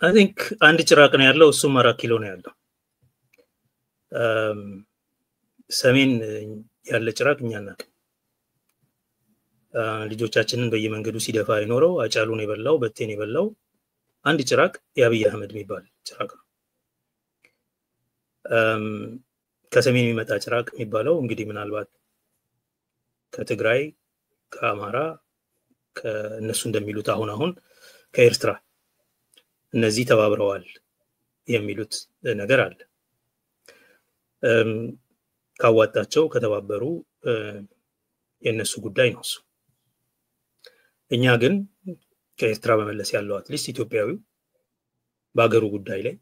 I think አንድ ጭራቅ ነው ያለው እሱም 4 ኪሎ ነው ያለው ሰሜን ያለ ጭራቅ እኛና ልጆቻችንን በየመንገዱ ሲደፋ ይኖረው አጫሉን የበላው በቴን የበላው አንድ ጭራቅ ያብይ አህመድ የሚባል ጭራቅ ነው ከሰሜን የሚመጣ ጭራቅ የሚባለው እንግዲህ ምናልባት ከትግራይ ከአማራ ከነሱ እንደሚሉት አሁን ከኤርትራ እነዚህ ተባብረዋል የሚሉት ነገር አለ ካዋጣቸው ከተባበሩ የነሱ ጉዳይ ነው እሱ እኛ ግን ከኤርትራ በመለስ ያለው አትሊስት ኢትዮጵያዊው በአገሩ ጉዳይ ላይ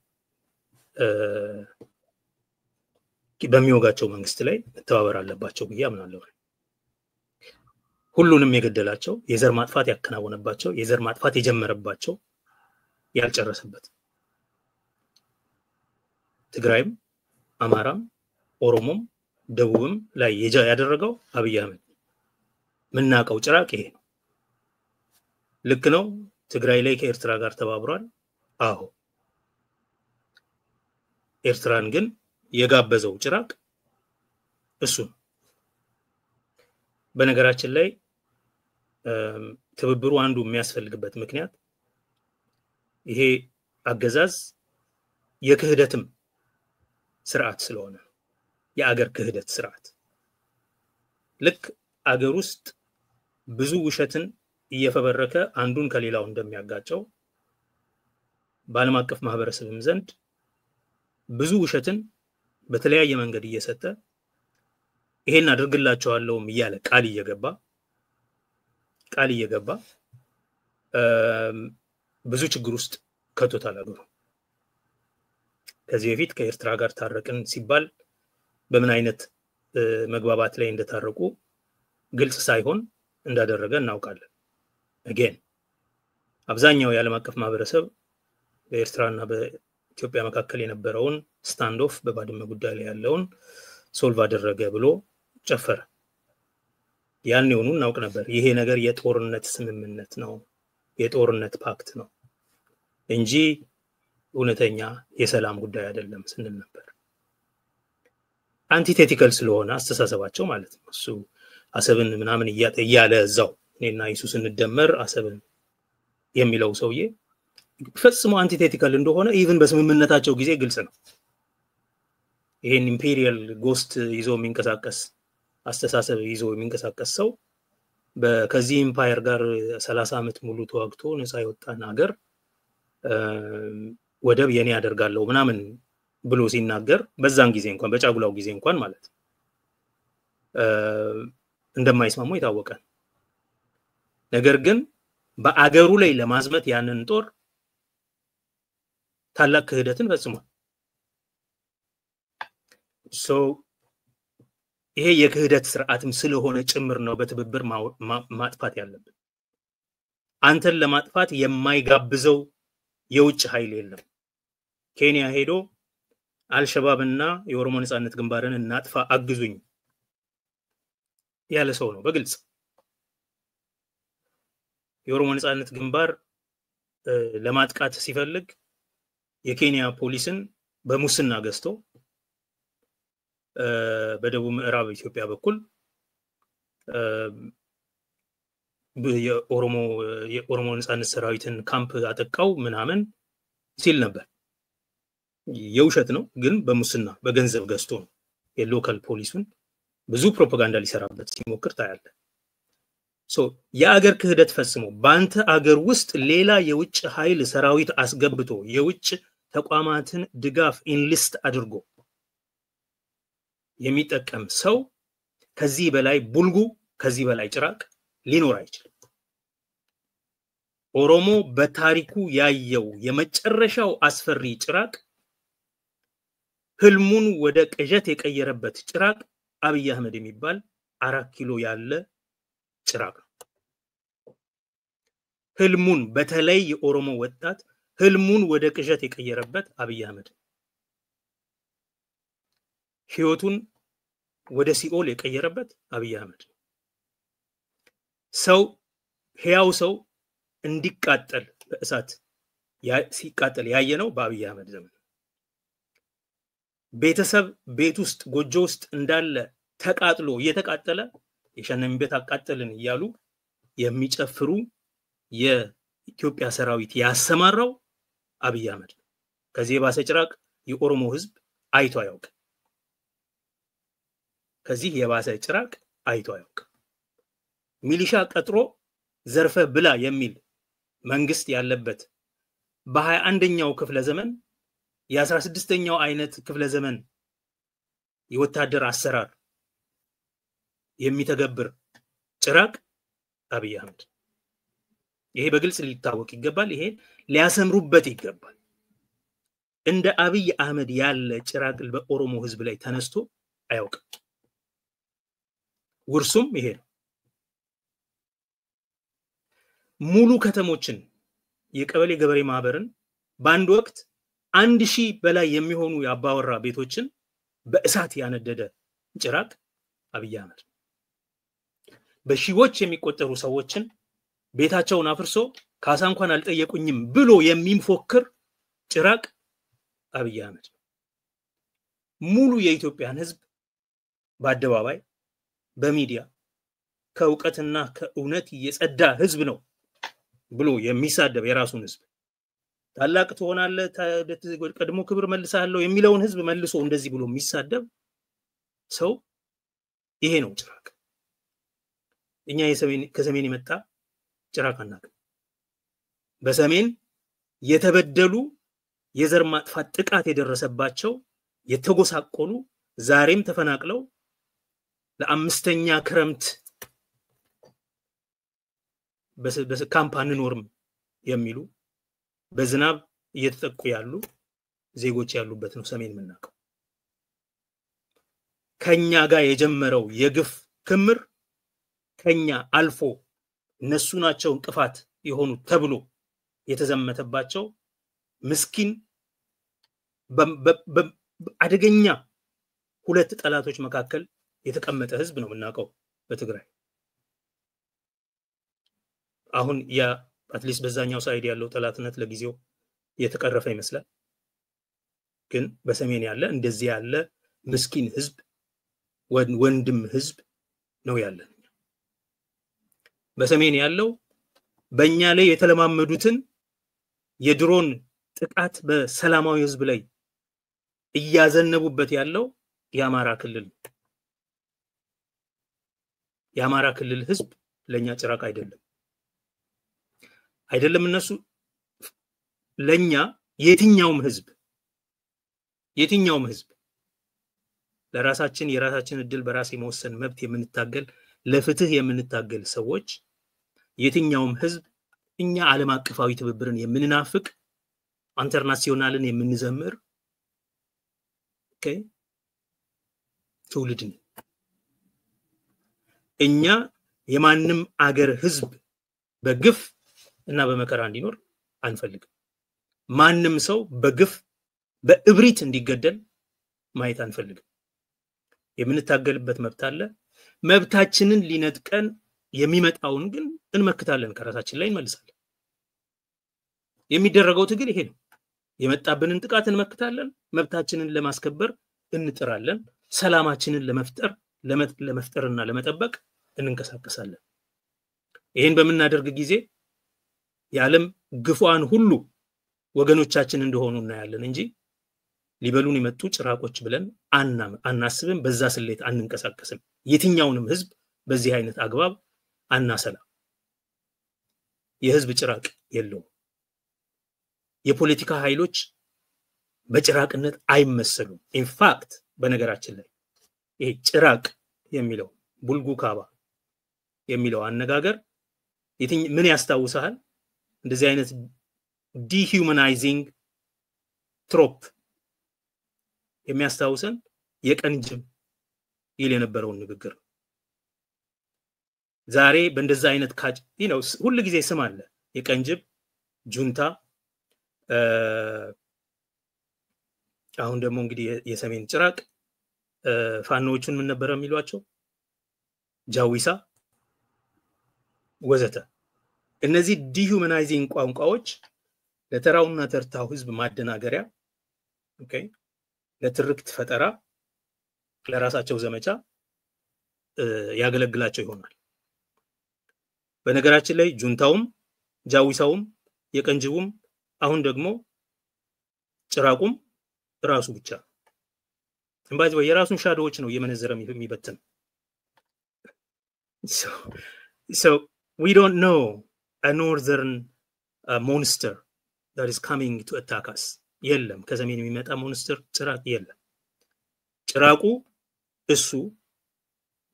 በሚወጋቸው መንግስት ላይ ተባበር አለባቸው ብዬ አምናለሁ ሁሉንም የገደላቸው የዘር ማጥፋት ያከናወነባቸው የዘር ማጥፋት የጀመረባቸው ያልጨረሰበት ትግራይም አማራም ኦሮሞም ደቡብም ላይ ያደረገው አብይ አህመድ ምናቀው ጭራቅ ይሄ ነው ልክ ነው ትግራይ ላይ ከኤርትራ ጋር ተባብሯል አዎ ኤርትራን ግን የጋበዘው ጭራቅ እሱ በነገራችን ላይ ትብብሩ አንዱ የሚያስፈልግበት ምክንያት ይሄ አገዛዝ የክህደትም ስርዓት ስለሆነ የአገር ክህደት ስርዓት ልክ አገር ውስጥ ብዙ ውሸትን እየፈበረከ አንዱን ከሌላው እንደሚያጋጨው በዓለም አቀፍ ማህበረሰብም ዘንድ ብዙ ውሸትን በተለያየ መንገድ እየሰጠ ይሄን አድርግላቸዋለሁም እያለ ቃል እየገባ ብዙ ችግር ውስጥ ከቶታል አገሩ ከዚህ በፊት ከኤርትራ ጋር ታረቅን ሲባል በምን አይነት መግባባት ላይ እንደታረቁ ግልጽ ሳይሆን እንዳደረገ እናውቃለን again አብዛኛው የዓለም አቀፍ ማህበረሰብ በኤርትራና በኢትዮጵያ መካከል የነበረውን ስታንድ ኦፍ በባድመ ጉዳይ ላይ ያለውን ሶልቭ አደረገ ብሎ ጨፈረ ያን የሆኑ እናውቅ ነበር ይሄ ነገር የጦርነት ስምምነት ነው የጦርነት ፓክት ነው እንጂ እውነተኛ የሰላም ጉዳይ አይደለም ስንል ነበር አንቲቴቲካል ስለሆነ አስተሳሰባቸው ማለት ነው እሱ አሰብን ምናምን እያለ እዛው እኔና ኢየሱስ እንደመር አሰብን የሚለው ሰውዬ ፈጽሞ አንቲቴቲካል እንደሆነ ኢቭን በስምምነታቸው ጊዜ ግልጽ ነው ይሄን ኢምፔሪያል ጎስት ይዞ የሚንቀሳቀስ አስተሳሰብ ይዞ የሚንቀሳቀስ ሰው በከዚህ ኢምፓየር ጋር 30 አመት ሙሉ ተዋግቶ ነፃ የወጣን ሀገር ወደብ የኔ ያደርጋለሁ ምናምን ብሎ ሲናገር በዛን ጊዜ እንኳን በጫጉላው ጊዜ እንኳን ማለት እንደማይስማሙ የታወቀ ነገር ግን በአገሩ ላይ ለማዝመት ያንን ጦር ታላቅ ክህደትን ፈጽሟል ይሄ የክህደት ስርዓትም ስለሆነ ጭምር ነው በትብብር ማጥፋት ያለበት አንተን ለማጥፋት የማይጋብዘው የውጭ ኃይል የለም ኬንያ ሄዶ አልሸባብና የኦሮሞ ነጻነት ግንባርን እናጥፋ አግዙኝ ያለ ሰው ነው በግልጽ የኦሮሞ ነጻነት ግንባር ለማጥቃት ሲፈልግ የኬንያ ፖሊስን በሙስና ገዝቶ በደቡብ ምዕራብ ኢትዮጵያ በኩል የኦሮሞ ነጻነት ሰራዊትን ካምፕ አጠቃው ምናምን ሲል ነበር የውሸት ነው ግን በሙስና በገንዘብ ገዝቶ ነው የሎካል ፖሊሱን ብዙ ፕሮፓጋንዳ ሊሰራበት ሲሞክር ታያለ የአገር ክህደት ፈጽሞ ባንተ አገር ውስጥ ሌላ የውጭ ኃይል ሰራዊት አስገብቶ የውጭ ተቋማትን ድጋፍ ኢንሊስት አድርጎ የሚጠቀም ሰው ከዚህ በላይ ቡልጉ ከዚህ በላይ ጭራቅ ሊኖር አይችልም ኦሮሞ በታሪኩ ያየው የመጨረሻው አስፈሪ ጭራቅ ህልሙን ወደ ቅዠት የቀየረበት ጭራቅ አብይ አህመድ የሚባል 4 ኪሎ ያለ ጭራቅ ህልሙን በተለይ የኦሮሞ ወጣት ህልሙን ወደ ቅዠት የቀየረበት አብይ አህመድ ህይወቱን ወደ ሲኦል የቀየረበት አብይ አህመድ ሰው ህያው ሰው እንዲቃጠል በእሳት ሲቃጠል ያየነው በአብይ አህመድ ዘመን ቤተሰብ ቤት ውስጥ ጎጆ ውስጥ እንዳለ ተቃጥሎ እየተቃጠለ የሸነም ቤት አቃጠልን እያሉ የሚጨፍሩ የኢትዮጵያ ሰራዊት ያሰማራው አብይ አህመድ ከዚህ የባሰ ጭራቅ የኦሮሞ ህዝብ አይቶ አያውቅ ከዚህ የባሰ ጭራቅ አይቶ አያውቅ ሚሊሻ ቀጥሮ ዘርፈ ብላ የሚል መንግስት ያለበት በ21ኛው ክፍለ ዘመን የ16ኛው አይነት ክፍለ ዘመን የወታደር አሰራር የሚተገብር ጭራቅ አብይ አህመድ ይሄ በግልጽ ሊታወቅ ይገባል ይሄ ሊያሰምሩበት ይገባል እንደ አብይ አህመድ ያለ ጭራቅ በኦሮሞ ህዝብ ላይ ተነስቶ አያውቅም ውርሱም ይሄ ነው ሙሉ ከተሞችን የቀበሌ ገበሬ ማህበርን በአንድ ወቅት 1000 በላይ የሚሆኑ ያባወራ ቤቶችን በእሳት ያነደደ ጭራቅ አብይ አህመድ በሺዎች የሚቆጠሩ ሰዎችን ቤታቸውን አፍርሶ ካሳ እንኳን አልጠየቁኝም ብሎ የሚፎክር ጭራቅ አብይ አህመድ ሙሉ የኢትዮጵያን ህዝብ በአደባባይ በሚዲያ ከውቀትና ከእውነት የጸዳ ህዝብ ነው ብሎ የሚሳደብ የራሱን ህዝብ ታላቅ ትሆናለህ ቀድሞ ክብር መልሳለሁ የሚለውን ህዝብ መልሶ እንደዚህ ብሎ የሚሳደብ ሰው ይሄ ነው ጭራቅ እኛ ከሰሜን የመጣ ጭራቅ አናውቅም በሰሜን የተበደሉ የዘር ማጥፋት ጥቃት የደረሰባቸው የተጎሳቆሉ ዛሬም ተፈናቅለው ለአምስተኛ ክረምት በካምፕ አንኖርም የሚሉ በዝናብ እየተጠቁ ያሉ ዜጎች ያሉበት ነው ሰሜን ምናቀው ከኛ ጋር የጀመረው የግፍ ክምር ከኛ አልፎ እነሱ ናቸው እንቅፋት የሆኑ ተብሎ የተዘመተባቸው ምስኪን አደገኛ ሁለት ጠላቶች መካከል የተቀመጠ ህዝብ ነው ምናቀው በትግራይ አሁን ያ አትሊስት በዛኛው ሳይድ ያለው ጠላትነት ለጊዜው የተቀረፈ ይመስላል ግን በሰሜን ያለ እንደዚህ ያለ ምስኪን ህዝብ ወንድም ህዝብ ነው ያለን በሰሜን ያለው በእኛ ላይ የተለማመዱትን የድሮን ጥቃት በሰላማዊ ህዝብ ላይ እያዘነቡበት ያለው የአማራ ክልል ህዝብ ለኛ ጭራቅ አይደለም እነሱ ለኛ የትኛውም ህዝብ ለራሳችን የራሳችን እድል በራስ የመወሰን መብት የምንታገል ለፍትህ የምንታገል ሰዎች የትኛውም ህዝብ እኛ ዓለም አቀፋዊ ትብብርን የምንናፍቅ ኢንተርናሽናልን የምንዘምር ትውልድን እኛ የማንም አገር ህዝብ በግፍ እና በመከራ እንዲኖር አንፈልግም ማንም ሰው በግፍ በእብሪት እንዲገደል ማየት አንፈልግም የምንታገልበት መብት አለ መብታችንን ሊነጥቀን የሚመጣውን ግን እንመክታለን ከራሳችን ላይ እንመልሳለን የሚደረገው ትግል ይሄ ነው የመጣብንን ጥቃት እንመክታለን መብታችንን ለማስከበር እንጥራለን ሰላማችንን ለመፍጠርና ለመጠበቅ እንንቀሳቀሳለን ይሄን በመናደርግ ጊዜ የዓለም ግፉአን ሁሉ ወገኖቻችን እንደሆኑ እናያለን እንጂ ሊበሉን የመጡ ጭራቆች ብለን አናስብም በዛ ስሌት አንንቀሳቀስም የትኛውንም ህዝብ በዚህ አይነት አግባብ አናሰላም የህዝብ ጭራቅ የለው የፖለቲካ ኃይሎች በጭራቅነት አይመሰሉም ኢንፋክት በነገራችን ላይ ይሄ ጭራቅ የሚለው ቡልጉ ካባ የሚለው አነጋገር ምን ያስታውሳል እንደዚህ አይነት ዲሁማናይዚንግ ትሮፕ የሚያስታውሰን የቀንጅብ ይል የነበረውን ንግግር ዛሬ በእንደዛ አይነት ካጭ ሁሉ ጊዜ ስም አለ የቀንጅብ ጁንታ አሁን ደግሞ እንግዲህ የሰሜን ጭራቅ ፋኖቹን ምን ነበር የሚሏቸው ጃዊሳ ወዘተ እነዚህ ዲሁማናይዚንግ ቋንቋዎች ለተራውና ተርታው ህዝብ ማደናገሪያ ኦኬ ለትርክት ፈጠራ ለራሳቸው ዘመቻ ያገለግላቸው ይሆናል። በነገራችን ላይ ጁንታውም ጃዊሳውም የቀንጅቡም አሁን ደግሞ ጭራቁም ራሱ ብቻ እንባጅ የራሱን ሻዶዎች ነው የመነዘረ የሚበትን so we don't know a northern monster that is coming to attack us የለም ከሰሜን የሚመጣ ሞንስተር ጭራቅ የለም ጭራቁ እሱ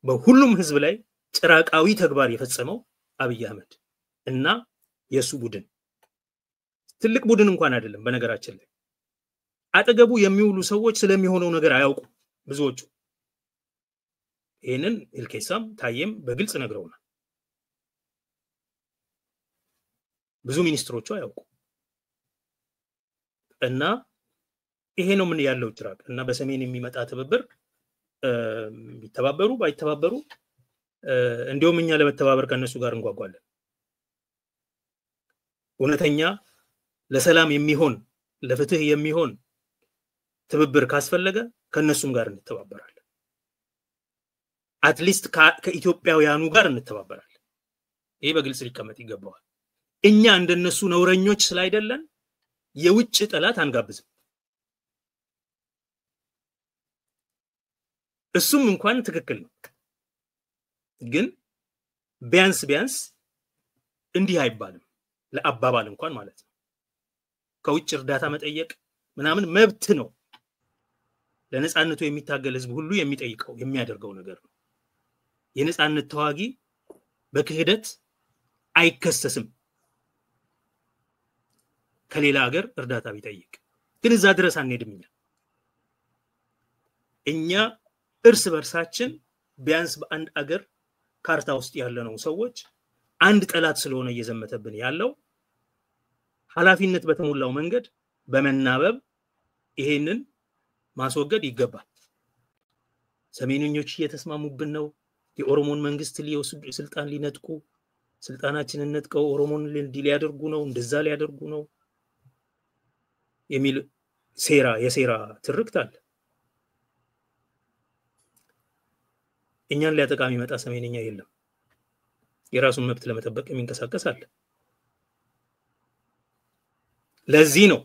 በሁሉም ህዝብ ላይ ጭራቃዊ ተግባር የፈጸመው አብይ አህመድ እና የሱ ቡድን ትልቅ ቡድን እንኳን አይደለም በነገራችን ላይ አጠገቡ የሚውሉ ሰዎች ስለሚሆነው ነገር አያውቁ ብዙዎቹ ይሄንን ኢልኬሳም ታየም በግልጽ ነግረውናል ብዙ ሚኒስትሮቹ አያውቁ እና ይሄ ነው ምን ያለው ጭራቅ እና በሰሜን የሚመጣ ትብብር ቢተባበሩ ባይተባበሩ እንዲሁም እኛ ለመተባበር ከነሱ ጋር እንጓጓለን እውነተኛ ለሰላም የሚሆን ለፍትህ የሚሆን ትብብር ካስፈለገ ከነሱም ጋር እንተባበራለን አትሊስት ከኢትዮጵያውያኑ ጋር እንተባበራለን ይሄ በግልጽ ሊቀመጥ ይገባዋል እኛ እንደነሱ ነውረኞች ስላይደለን የውጭ ጠላት አንጋብዝም እሱም እንኳን ትክክል ነው ግን ቢያንስ እንዲህ አይባልም ለአባባል እንኳን ማለት ነው ከውጭ እርዳታ መጠየቅ ምናምን መብት ነው ለነጻነቱ የሚታገል ህዝብ ሁሉ የሚጠይቀው የሚያደርገው ነገር ነው የነጻነት ተዋጊ በክህደት አይከሰስም ከሌላ ሀገር እርዳታ ቢጠይቅ ግን እዛ ድረስ አንሄድም እኛ እርስ በርሳችን ቢያንስ በአንድ አገር ካርታ ውስጥ ያለነው ሰዎች አንድ ጠላት ስለሆነ እየዘመተብን ያለው ኃላፊነት በተሞላው መንገድ በመናበብ ይሄንን ማስወገድ ይገባል ሰሜንኞች እየተስማሙብን ነው የኦሮሞን መንግስት ሊወስዱ ስልጣን ሊነጥቁ ስልጣናችንን ነጥቀው ኦሮሞን ሊያደርጉ ነው እንደዛ ሊያደርጉ ነው የሚል የሴራ ትርክት አለ እኛን ሊያጠቃሚ መጣ ሰሜንኛ የለም የራሱን መብት ለመጠበቅ የሚንቀሳቀስ አለ ለዚህ ነው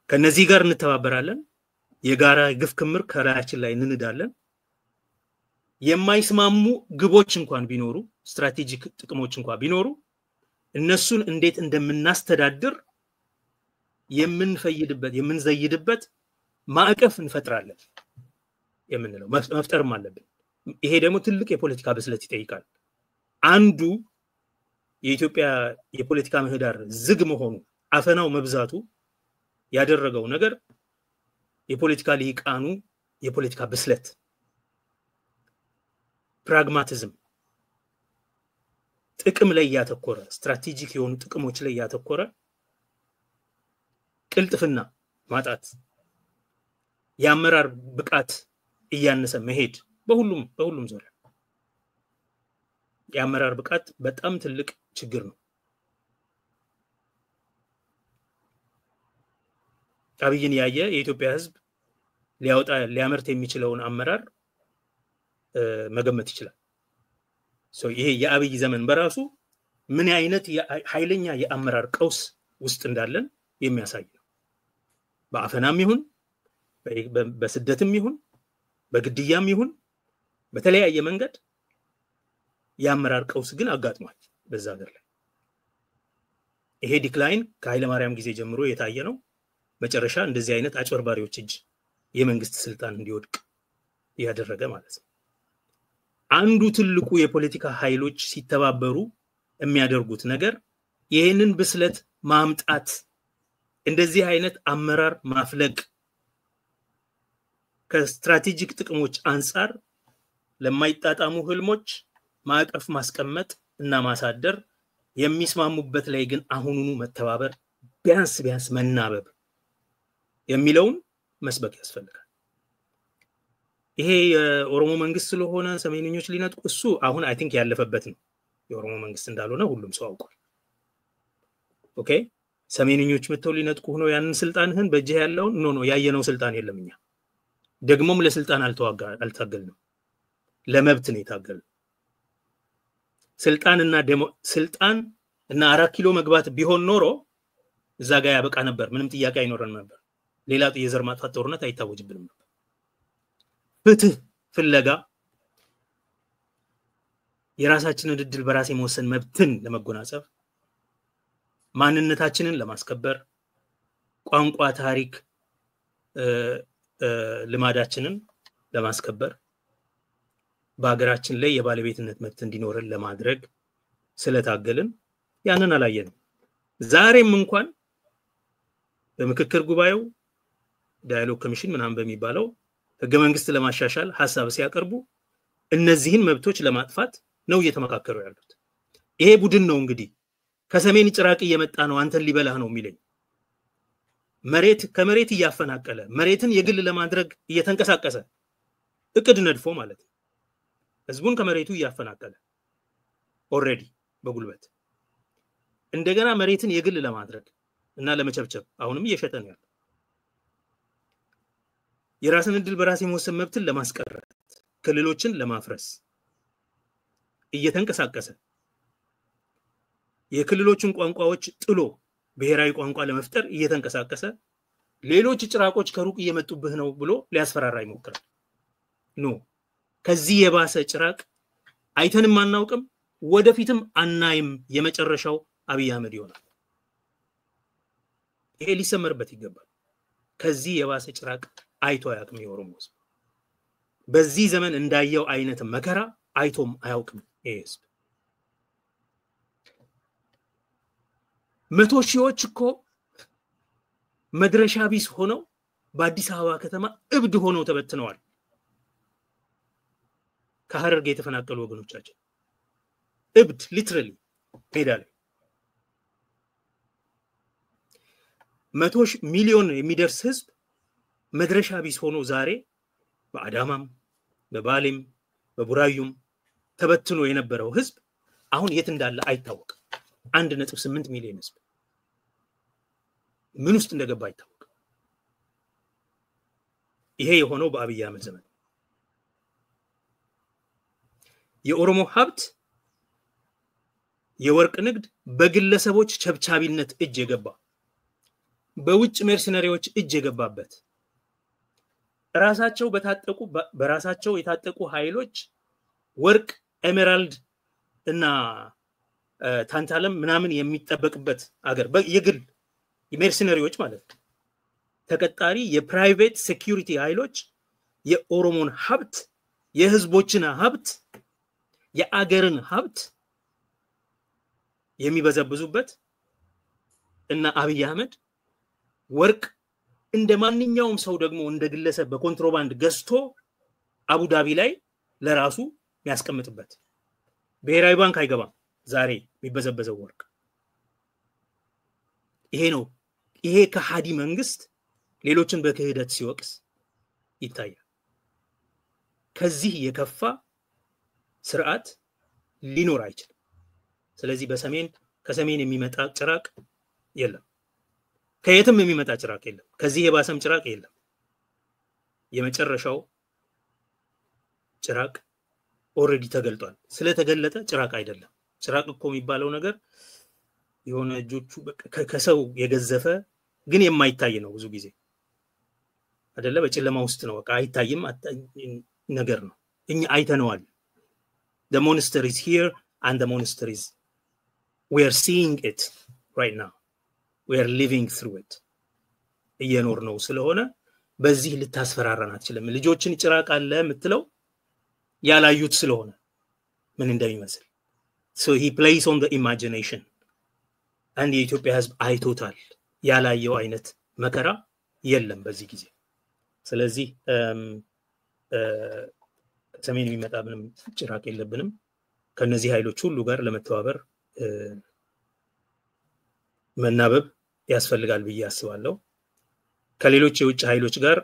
ከነዚህ ጋር እንተባበራለን የጋራ ግፍ ክምር ከራያችን ላይ እንንዳለን የማይስማሙ ግቦች እንኳን ቢኖሩ ስትራቴጂክ ጥቅሞች እንኳን ቢኖሩ እነሱን እንዴት እንደምናስተዳድር የምንዘይድበት ማዕቀፍ እንፈጥራለን የምንለው መፍጠርም አለብን ይሄ ደግሞ ትልቅ የፖለቲካ ብስለት ይጠይቃል አንዱ የኢትዮጵያ የፖለቲካ ምህዳር ዝግ መሆኑ አፈናው መብዛቱ ያደረገው ነገር የፖለቲካ ሊቃኑ የፖለቲካ ብስለት ፕራግማቲዝም ጥቅም ላይ ያተኮረ ስትራቴጂክ የሆኑ ጥቅሞች ላይ ያተኮረ ቅልጥፍና ማጣት የአመራር ብቃት እያነሰ መሄድ በሁሉም ዙሪያ የአመራር ብቃት በጣም ትልቅ ችግር ነው አብይን ያየ የኢትዮጵያ ህዝብ ሊያመርት የሚችለውን አመራር መገመት ይችላል ይሄ የአብይ ዘመን በራሱ ምን አይነት ኃይለኛ የአመራር ቀውስ ውስጥ እንዳለን የሚያሳይ ነው በአፈናም ይሁን በስደትም ይሁን በግድያም ይሁን በተለያየ መንገድ የአመራር ቀውስ ግን አጋጥሟል በዛ ሀገር ላይ ይሄ ዲክላይን ከኃይለ ማርያም ጊዜ ጀምሮ የታየ ነው መጨረሻ እንደዚህ አይነት አጭበርባሪዎች እጅ የመንግስት ስልጣን እንዲወድቅ ያደረገ ማለት ነው አንዱ ትልቁ የፖለቲካ ኃይሎች ሲተባበሩ የሚያደርጉት ነገር ይሄንን ብስለት ማምጣት እንደዚህ አይነት አመራር ማፍለቅ ከስትራቴጂክ ጥቅሞች አንፃር ለማይጣጣሙ ህልሞች ማዕቀፍ ማስቀመጥ እና ማሳደር የሚስማሙበት ላይ ግን አሁኑኑ መተባበር ቢያንስ መናበብ የሚለውን መስበክ ያስፈልጋል ይሄ የኦሮሞ መንግስት ስለሆነ ሰሜንኞች ሊነጥቁ እሱ አሁን አይ ቲንክ ያለፈበት ነው የኦሮሞ መንግስት እንዳልሆነ ሁሉም ሰው አውቋል ኦኬ ሰሜንኞች መተው ሊነጥቁ ሆኖ ያንን ስልጣንህን በእጅህ ያለውን ኖ ያየነው ስልጣን የለምኛ ደግሞም ለስልጣን አልታገልንም ለመብት ነው የታገልነው ስልጣን እና 4 ኪሎ መግባት ቢሆን ኖሮ እዛ ጋር ያበቃ ነበር ምንም ጥያቄ አይኖርም ነበር ሌላ የዘር ማጥፋት ጦርነት አይታወጅብንም ነበር ፍትህ ፍለጋ የራሳችንን እድል በራስ የመወሰን መብትን ለመጎናጸፍ ማንነታችንን ለማስከበር ቋንቋ ታሪክ ልማዳችንን ለማስከበር በአገራችን ላይ የባለቤትነት መብት እንዲኖርን ለማድረግ ስለታገልን ያንን አላየንም ዛሬም እንኳን በምክክር ጉባኤው ዳያሎግ ኮሚሽን ምናምን በሚባለው ህገ መንግስት ለማሻሻል ሐሳብ ሲያቀርቡ እነዚህን መብቶች ለማጥፋት ነው እየተመካከሩ ያሉት ይሄ ቡድን ነው እንግዲህ ከሰሜን ጭራቅ እየመጣ ነው አንተን ሊበላህ ነው የሚለኝ ከመሬት እያፈናቀለ መሬትን የግል ለማድረግ እየተንቀሳቀሰ እቅድ ነድፎ ማለት ነው ህዝቡን ከመሬቱ እያፈናቀለ ኦሬዲ በጉልበት እንደገና መሬትን የግል ለማድረግ እና ለመቸብቸብ አሁንም እየሸጠ ነው ያለው የራስን እድል በራስ የመወሰን መብትን ለማስቀረት ክልሎችን ለማፍረስ እየተንቀሳቀሰ የክልሎችን ቋንቋዎች ጥሎ ብሔራዊ ቋንቋ ለመፍጠር እየተንቀሳቀሰ ሌሎች ጭራቆች ከሩቅ እየመጡብህ ነው ብሎ ሊያስፈራራ ይሞክራል ኖ ከዚህ የባሰ ጭራቅ አይተንም አናውቅም ወደፊትም አናይም የመጨረሻው አብይ አህመድ ይሆናል ይሄ ሊሰመርበት ይገባል ከዚህ የባሰ ጭራቅ አይቶ አያውቅም የኦሮሞ ህዝብ በዚህ ዘመን እንዳየው አይነት መከራ አይቶም አያውቅም ይሄ ህዝብ መቶ ሺዎች እኮ መድረሻ ቢስ ሆነው በአዲስ አበባ ከተማ እብድ ሆነው ተበትነዋል ከሐረርጌ የተፈናቀሉ ወገኖቻችን እብድ ሊትራሊ ሜዳ ላይ 100 ሚሊዮን የሚደርስ ህዝብ መድረሻ ቢስ ሆኖ ዛሬ በአዳማም በባሌም በቡራዩም ተበትኖ የነበረው ህዝብ አሁን የት እንዳለ አይታወቅም 1.8 ሚሊዮን ህዝብ ምን ውስጥ እንደገባ አይታወቅም ይሄ የሆነው በአብይ አህመድ ዘመን የኦሮሞ ሀብት የወርቅ ንግድ በግለሰቦች ቸብቻቢነት እጅ የገባ በውጭ መርሰናሪዎች እጅ የገባበት በራሳቸው የታጠቁ ኃይሎች ወርቅ ኤሜራልድ እና ታንታለም ምናምን የሚጠበቅበት አገር የግል መርሰናሪዎች ማለት ተቀጣሪ የፕራይቬት ሴኩሪቲ ኃይሎች የኦሮሞን ሀብት የህዝቦችን ሀብት የአገርን ሀብት የሚበዘብዙበት እና አብይ አህመድ ወርቅ እንደማንኛውም ሰው ደግሞ እንደ ግለሰብ በኮንትሮባንድ ገዝቶ አቡዳቢ ላይ ለራሱ የሚያስቀምጥበት ብሔራዊ ባንክ አይገባም ዛሬ የሚበዘበዘው ወርቅ ይሄ ነው ይሄ ከሃዲ መንግስት ሌሎችን በክህደት ሲወቅስ ይታያል ከዚህ የከፋ ስርዓት ሊኖር አይችልም ስለዚህ ከሰሜን የሚመጣ ጭራቅ የለም ከየትም የሚመጣ ጭራቅ የለም ከዚህ የባሰም ጭራቅ የለም የመጨረሻው ጭራቅ ኦሬዲ ተገልጧል ስለተገለጠ ጭራቅ አይደለም ጭራቅ እኮ የሚባለው ነገር የሆነ እጆቹ ከሰው የገዘፈ ግን የማይታይ ነው ብዙ ጊዜ አይደለ በጨለማ ውስጥ ነው በቃ አይታይም ነገር ነው እኛ አይተነዋል the monster is here and the monster is we are seeing it right now we are living through it እየኖር ነው ስለሆነ በዚህ ልታስፈራራን አትችልም ልጆችን ጭራቅ አለ የምትለው ያላዩት ስለሆነ ምን እንደሚመስል so he plays on the imagination and የኢትዮጵያ ህዝብ አይቶታል ያላየው አይነት መከራ የለም በዚህ ጊዜ ስለዚህ ሰሜን የሚመጣ ምንም ጭራቅ የለብንም ከነዚህ ኃይሎች ሁሉ ጋር ለመተባበር መናበብ ያስፈልጋል ብዬ አስባለሁ ከሌሎች የውጭ ኃይሎች ጋር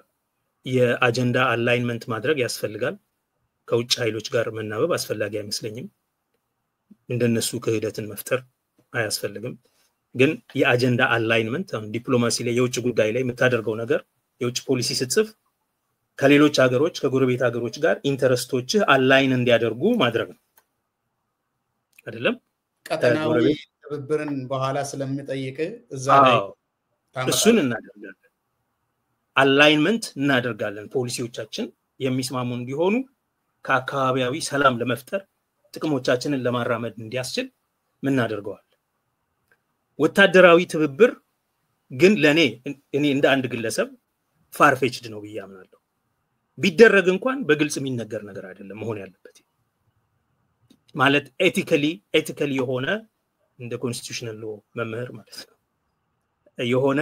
የአጀንዳ አላይንመንት ማድረግ ያስፈልጋል ከውጭ ኃይሎች ጋር መናበብ አስፈላጊ አይመስለኝም እንደነሱ ክህደትን መፍጠር አያስፈልግም ግን የአጀንዳ አላይንመንት ዲፕሎማሲ ላይ የውጭ ጉዳይ ላይ የምታደርገው ነገር የውጭ ፖሊሲ ስትጽፍ ከሌሎች ሀገሮች ከጎረቤት ሀገሮች ጋር ኢንተረስቶች አላይን እንዲያደርጉ ማድረግ ነው አይደለም ቀጠናዊ ትብብርን በኋላ ስለሚጠይቅ እዛ ላይ እሱን እናደርጋለን አላይንመንት እናደርጋለን ፖሊሲዎቻችን የሚስማሙ እንዲሆኑ ከአካባቢያዊ ሰላም ለመፍጠር ጥቅሞቻችንን ለማራመድ እንዲያስችል ምን እናደርገዋል ወታደራዊ ትብብር ግን ለኔ እኔ እንደ አንድ ግለሰብ ፋርፌችድ ነው ብያምናለሁ ቢደረግ እንኳን በግልጽ የሚነገር ነገር አይደለም መሆን ያለበት ማለት ኤቲካሊ የሆነ እንደ ኮንስቲቱሽናል ሎ መምህር ማለት ነው የሆነ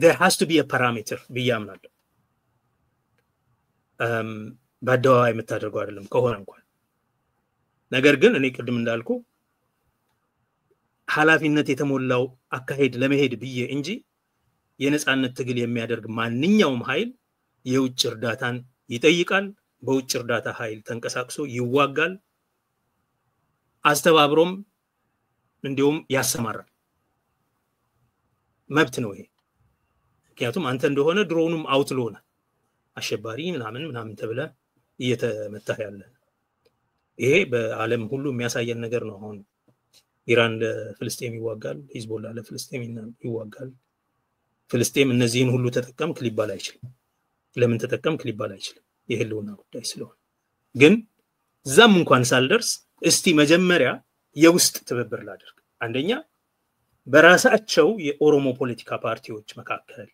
there has to be a parameter ብያምናለሁ በአደባባይ የምታደርገው አይደለም ከሆነ እንኳን ነገር ግን እኔ ቅድም እንዳልኩ ኃላፊነት የተሞላው አካሄድ ለመሄድ ብዬ እንጂ የነጻነት ትግል የሚያደርግ ማንኛውም ኃይል የውጭ እርዳታን ይጠይቃል በውጭ እርዳታ ኃይል ተንቀሳቅሶ ይዋጋል አስተባብሮም እንዲሁም ያሰማራል መብት ነው ይሄ ምክንያቱም አንተ እንደሆነ ድሮኑም አውትሎና አሸባሪ ምናምን ተብለ እየተመታህ ያለ ይሄ በዓለም ሁሉ የሚያሳየን ነገር ነው አሁን ኢራን ለፍልስጤም ይዋጋል ሂዝቦላ ለፍልስጤም ይዋጋል ፍልስጤም እነዚህን ሁሉ ተጠቀምክ ሊባል አይችልም ለምን ተጠቀምክ ሊባል አይችልም የህልውና ጉዳይ ስለሆነ ግን ዛም እንኳን ሳልደርስ እስቲ መጀመሪያ የውስጥ ትብብር ላድርግ አንደኛ በራሳቸው የኦሮሞ ፖለቲካ ፓርቲዎች መካከል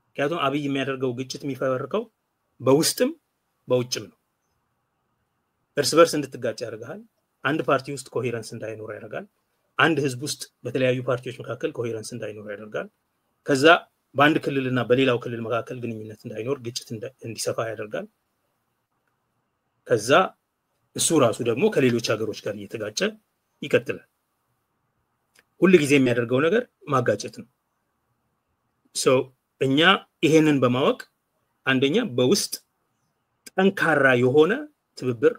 ምክንያቱም አብይ የሚያደርገው ግጭት የሚፈበርከው በውስጥም በውጭም ነው እርስ በርስ እንድትጋጭ ያደርጋል አንድ ፓርቲ ውስጥ ኮሄረንስ እንዳይኖር ያደርጋል አንድ ህዝብ ውስጥ በተለያዩ ፓርቲዎች መካከል ኮሄረንስ እንዳይኖር ያደርጋል ከዛ በአንድ ክልልና በሌላው ክልል መካከል ግንኙነት እንዳይኖር ግጭት እንዲሰፋ ያደርጋል ከዛ እሱ ራሱ ደግሞ ከሌሎች ሀገሮች ጋር እየተጋጨ ይቀጥላል ሁሉ ጊዜ የሚያደርገው ነገር ማጋጨት ነው እኛ ይሄንን በማወቅ አንደኛ በውስጥ ጠንካራ የሆነ ትብብር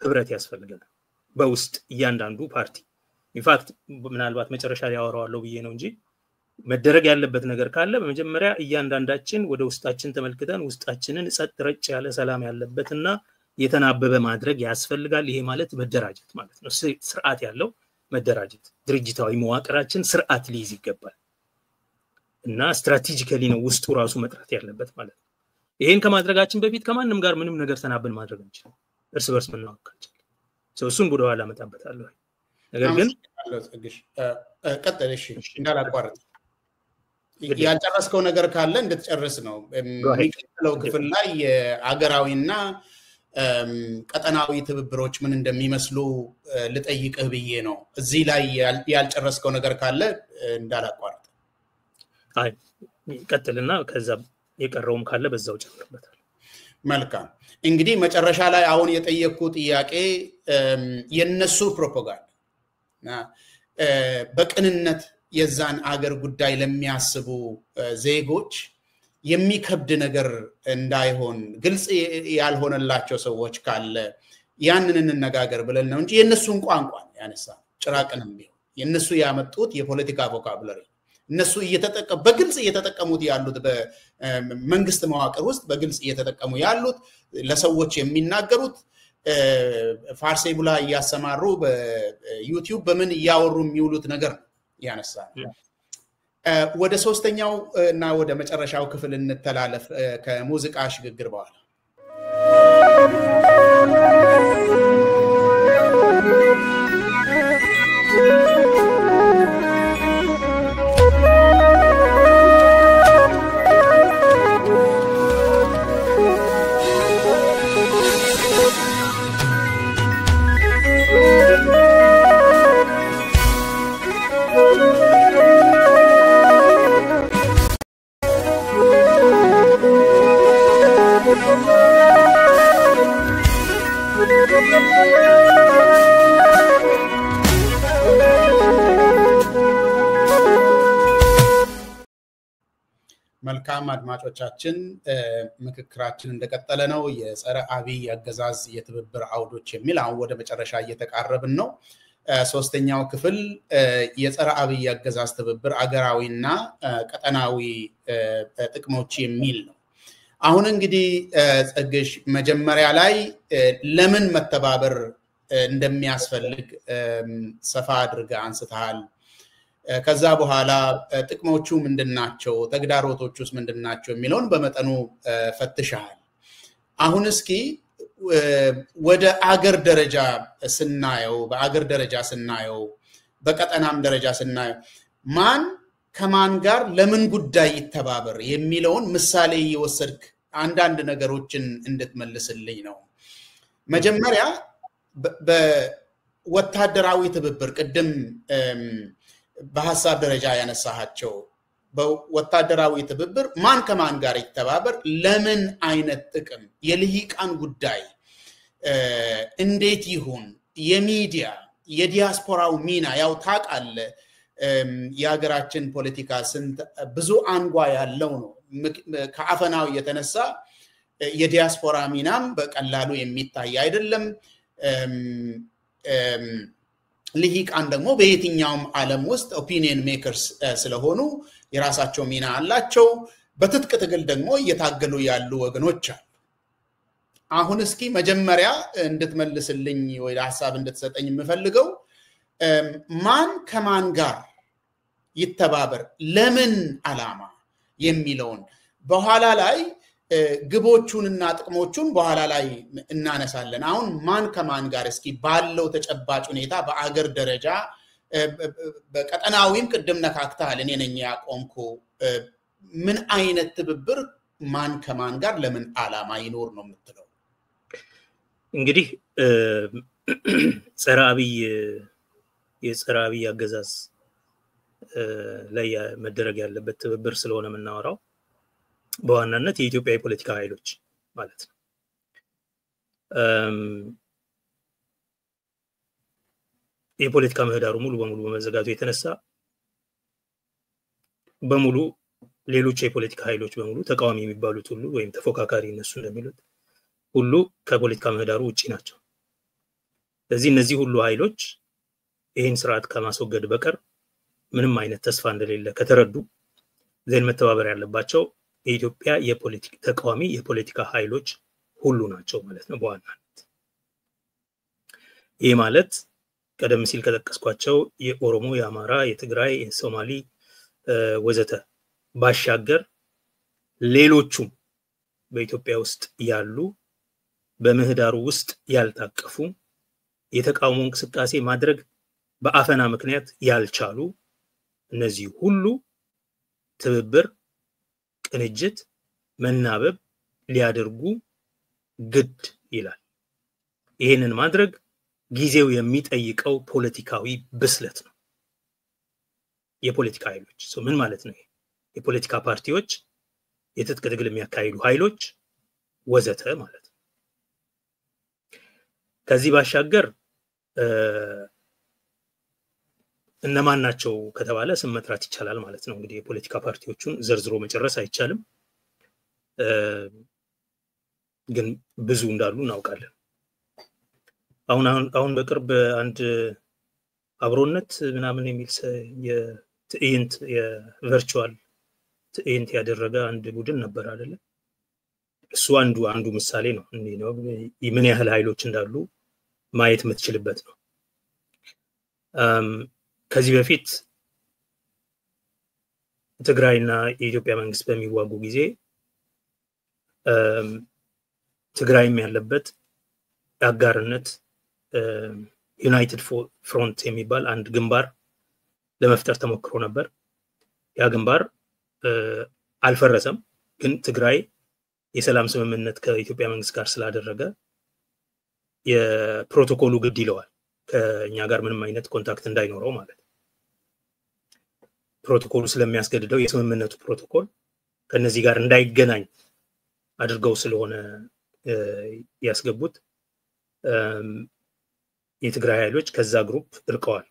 ህብረት ያስፈልገናል በውስጥ እያንዳንዱ ፓርቲ ኢንፋክት ምናልባት መጨረሻ ላይ ያወራዋለሁ ብዬ ነው እንጂ መደረግ ያለበት ነገር ካለ በመጀመሪያ እያንዳንዳችን ወደ ውስጣችን ተመልክተን ውስጣችንን ጸጥ ረጭ ያለ ሰላም ያለበትና የተናበበ ማድረግ ያስፈልጋል ይሄ ማለት መደራጀት ማለት ነው ስርዓት ያለው መደራጀት ድርጅታዊ መዋቅራችን ስርዓት ሊይዝ ይገባል እና ስትራቴጂካሊ ነው ውስጡ ራሱ መጥራት ያለበት ማለት ነው ይሄን ከማድረጋችን በፊት ከማንንም ጋር ምንም ነገር ተናበን ማድረግ እንችላለን እርስ በርስ መናወቃችን እሱን ወደ ኋላ መጣበታለሁ ነገር ግን ቀጥለሽ እንዳላቋርጥ ያልጨረስከው ነገር ካለ እንድትጨርስ ነው የሚቀጥለው ክፍል ላይ የአገራዊና ቀጠናዊ ትብብሮች ምን እንደሚመስሉ ልጠይቅህ ብዬ ነው እዚህ ላይ ያልጨረስከው ነገር ካለ እንዳላቋርጥ አይ ቀጥልና ከዛ የቀረውም ካለ በዛው ጨምርበታል መልካም እንግዲህ መጨረሻ ላይ አሁን የጠየቅኩ ጥያቄ የነሱ ፕሮፓጋንዳ በቅንነት የዛን አገር ጉዳይ ለሚያስቡ ዜጎች የሚከብድ ነገር እንዳይሆን ግልጽ ያልሆነላቸው ሰዎች ካለ ያንን እንነጋገር ብለን ነው እንጂ የነሱን ቋንቋ ያነሳ ጭራቅንም ቢሆን የነሱ ያመጡት የፖለቲካ ቮካቡላሪ እነሱ በግልጽ እየተጠቀሙት ያሉት በመንግስት መዋቅር ውስጥ በግልጽ እየተጠቀሙ ያሉት ለሰዎች የሚናገሩት ፋርሴ ብላ ያሰማሩ በዩቲዩብ በምን ያወሩ የሚውሉት ነገር ያነሳ ወደ ሶስተኛው እና ወደ መጨረሻው ክፍል እንተላለፍ ከሙዚቃ ሽግግር በኋላ መልካም አድማጮቻችን ምክክራችን እንደቀጠለ ነው የጸረ አብይ አገዛዝ የትብብር አውዶች የሚል አሁን ወደ መጨረሻ እየተቃረብን ነው ሶስተኛው ክፍል የጸረ አብይ አገዛዝ ትብብር አገራዊና ቀጠናዊ ጥቅሞች የሚል ነው። አሁን እንግዲህ ጸግሽ መጀመሪያ ላይ ለምን መተባበር እንደሚያስፈልግ ሰፋ አድርገ አንስተሃል። ከዛ በኋላ ጥቅሞቹ ምንድናቸው፣ ተግዳሮቶቹስ ምንድናቸው የሚለውን በመጠኑ ፈትሻል። አሁን እስኪ ወደ አገር ደረጃ ስናየው በአገር ደረጃ ስናየው በቀጠናም ደረጃ ስናየው ማን ከማን ጋር ለምን ጉዳይ ይተባበር የሚለውን ምሳሌ እየወሰድክ አንዳንድ ነገሮችን እንድትመልስልኝ ነው። መጀመሪያ በወታደራዊ ትብብር ቅድም በሐሳብ ደረጃ ያነሳሃቸው በወታደራዊ ትብብር ማን ከማን ጋር ይተባበር፣ ለምን አይነት ጥቅም፣ የልሂቃን ጉዳይ እንዴት ይሁን፣ የሚዲያ የዲያስፖራው ሚና ያው ታውቃለህ የሀገራችን ፖለቲካ ብዙ አንጓ ያለው ነው። ከአፈናው የተነሳ የዲያስፖራ ሚናም በቀላሉ የሚታይ አይደለም። ልሂቃን ደግሞ በየትኛውም ዓለም ውስጥ ኦፒኒየን ሜከርስ ስለሆኑ የራሳቸው ሚና አላቸው። በትጥቅ ትግል ደግሞ እየታገሉ ያሉ ወገኖች አሉ። አሁን እስኪ መጀመሪያ እንድትመልስልኝ ወይ ሐሳብ እንድትሰጠኝ የምፈልገው ማን ከማን ጋር ይተባበር፣ ለምን ዓላማ የሚለውን በኋላ ላይ ግቦቹንና ጥቅሞቹን በኋላ ላይ እናነሳለን። አሁን ማን ከማን ጋር እስኪ ባለው ተጨባጭ ሁኔታ በአገር ደረጃ በቀጠናዊም ቅድም ነካክተሃል፣ እኔ ነኝ ያቆምኩ፣ ምን አይነት ትብብር ማን ከማን ጋር ለምን ዓላማ ይኖር ነው የምትለው? እንግዲህ የጸረ አብይ አገዛዝ ላይ መደረግ ያለበት ትብብር ስለሆነ የምናወራው በዋናነት የኢትዮጵያ የፖለቲካ ኃይሎች ማለት ነው። የፖለቲካ ምህዳሩ ሙሉ በሙሉ በመዘጋቱ የተነሳ በሙሉ ሌሎች የፖለቲካ ኃይሎች በሙሉ ተቃዋሚ የሚባሉት ሁሉ ወይም ተፎካካሪ እነሱ እንደሚሉት ሁሉ ከፖለቲካ ምህዳሩ ውጪ ናቸው። ስለዚህ እነዚህ ሁሉ ኃይሎች ይህን ስርዓት ከማስወገድ በቀር ምንም አይነት ተስፋ እንደሌለ ከተረዱ ዘን መተባበር ያለባቸው የኢትዮጵያ የፖለቲካ ተቃዋሚ የፖለቲካ ኃይሎች ሁሉ ናቸው ማለት ነው በዋናነት። ይህ ማለት ቀደም ሲል ከጠቀስኳቸው የኦሮሞ፣ የአማራ፣ የትግራይ፣ የሶማሊ ወዘተ ባሻገር ሌሎቹም በኢትዮጵያ ውስጥ ያሉ በምህዳሩ ውስጥ ያልታቀፉ የተቃውሞ እንቅስቃሴ ማድረግ በአፈና ምክንያት ያልቻሉ እነዚህ ሁሉ ትብብር፣ ቅንጅት፣ መናበብ ሊያደርጉ ግድ ይላል። ይሄንን ማድረግ ጊዜው የሚጠይቀው ፖለቲካዊ ብስለት ነው። የፖለቲካ ኃይሎች ምን ማለት ነው? የፖለቲካ ፓርቲዎች፣ የትጥቅ ትግል የሚያካሂዱ ኃይሎች ወዘተ ማለት ነው። ከዚህ ባሻገር እነማን ናቸው ከተባለ ስም መጥራት ይቻላል ማለት ነው። እንግዲህ የፖለቲካ ፓርቲዎቹን ዘርዝሮ መጨረስ አይቻልም፣ ግን ብዙ እንዳሉ እናውቃለን። አሁን በቅርብ አንድ አብሮነት ምናምን የሚል የትዕይንት የቨርቹዋል ትዕይንት ያደረገ አንድ ቡድን ነበር አይደለ? እሱ አንዱ ምሳሌ ነው። እንዴ ነው ምን ያህል ኃይሎች እንዳሉ ማየት የምትችልበት ነው። ከዚህ በፊት ትግራይና የኢትዮጵያ መንግስት በሚዋጉ ጊዜ ትግራይም ያለበት አጋርነት ዩናይትድ ፍሮንት የሚባል አንድ ግንባር ለመፍጠር ተሞክሮ ነበር። ያ ግንባር አልፈረሰም፣ ግን ትግራይ የሰላም ስምምነት ከኢትዮጵያ መንግስት ጋር ስላደረገ የፕሮቶኮሉ ግድ ይለዋል ከኛ ጋር ምንም አይነት ኮንታክት እንዳይኖረው ማለት ነው። ፕሮቶኮሉ ስለሚያስገድደው የስምምነቱ ፕሮቶኮል ከነዚህ ጋር እንዳይገናኝ አድርገው ስለሆነ ያስገቡት የትግራይ ኃይሎች ከዛ ግሩፕ እርቀዋል።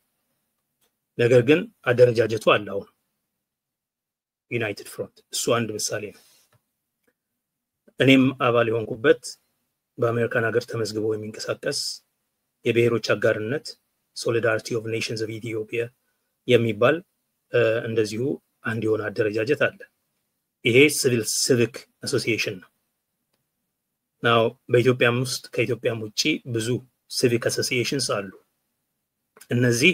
ነገር ግን አደረጃጀቱ አለው ዩናይትድ ፍሮንት፣ እሱ አንድ ምሳሌ ነው። እኔም አባል የሆንኩበት በአሜሪካን ሀገር ተመዝግቦ የሚንቀሳቀስ የብሔሮች አጋርነት ሶሊዳሪቲ ኦፍ ኔሽንስ ኦፍ ኢትዮጵያ የሚባል እንደዚሁ አንድ የሆነ አደረጃጀት አለ። ይሄ ሲቪክ አሶሲዬሽን ነው። ናው በኢትዮጵያም ውስጥ ከኢትዮጵያም ውጪ ብዙ ሲቪክ አሶሲዬሽንስ አሉ። እነዚህ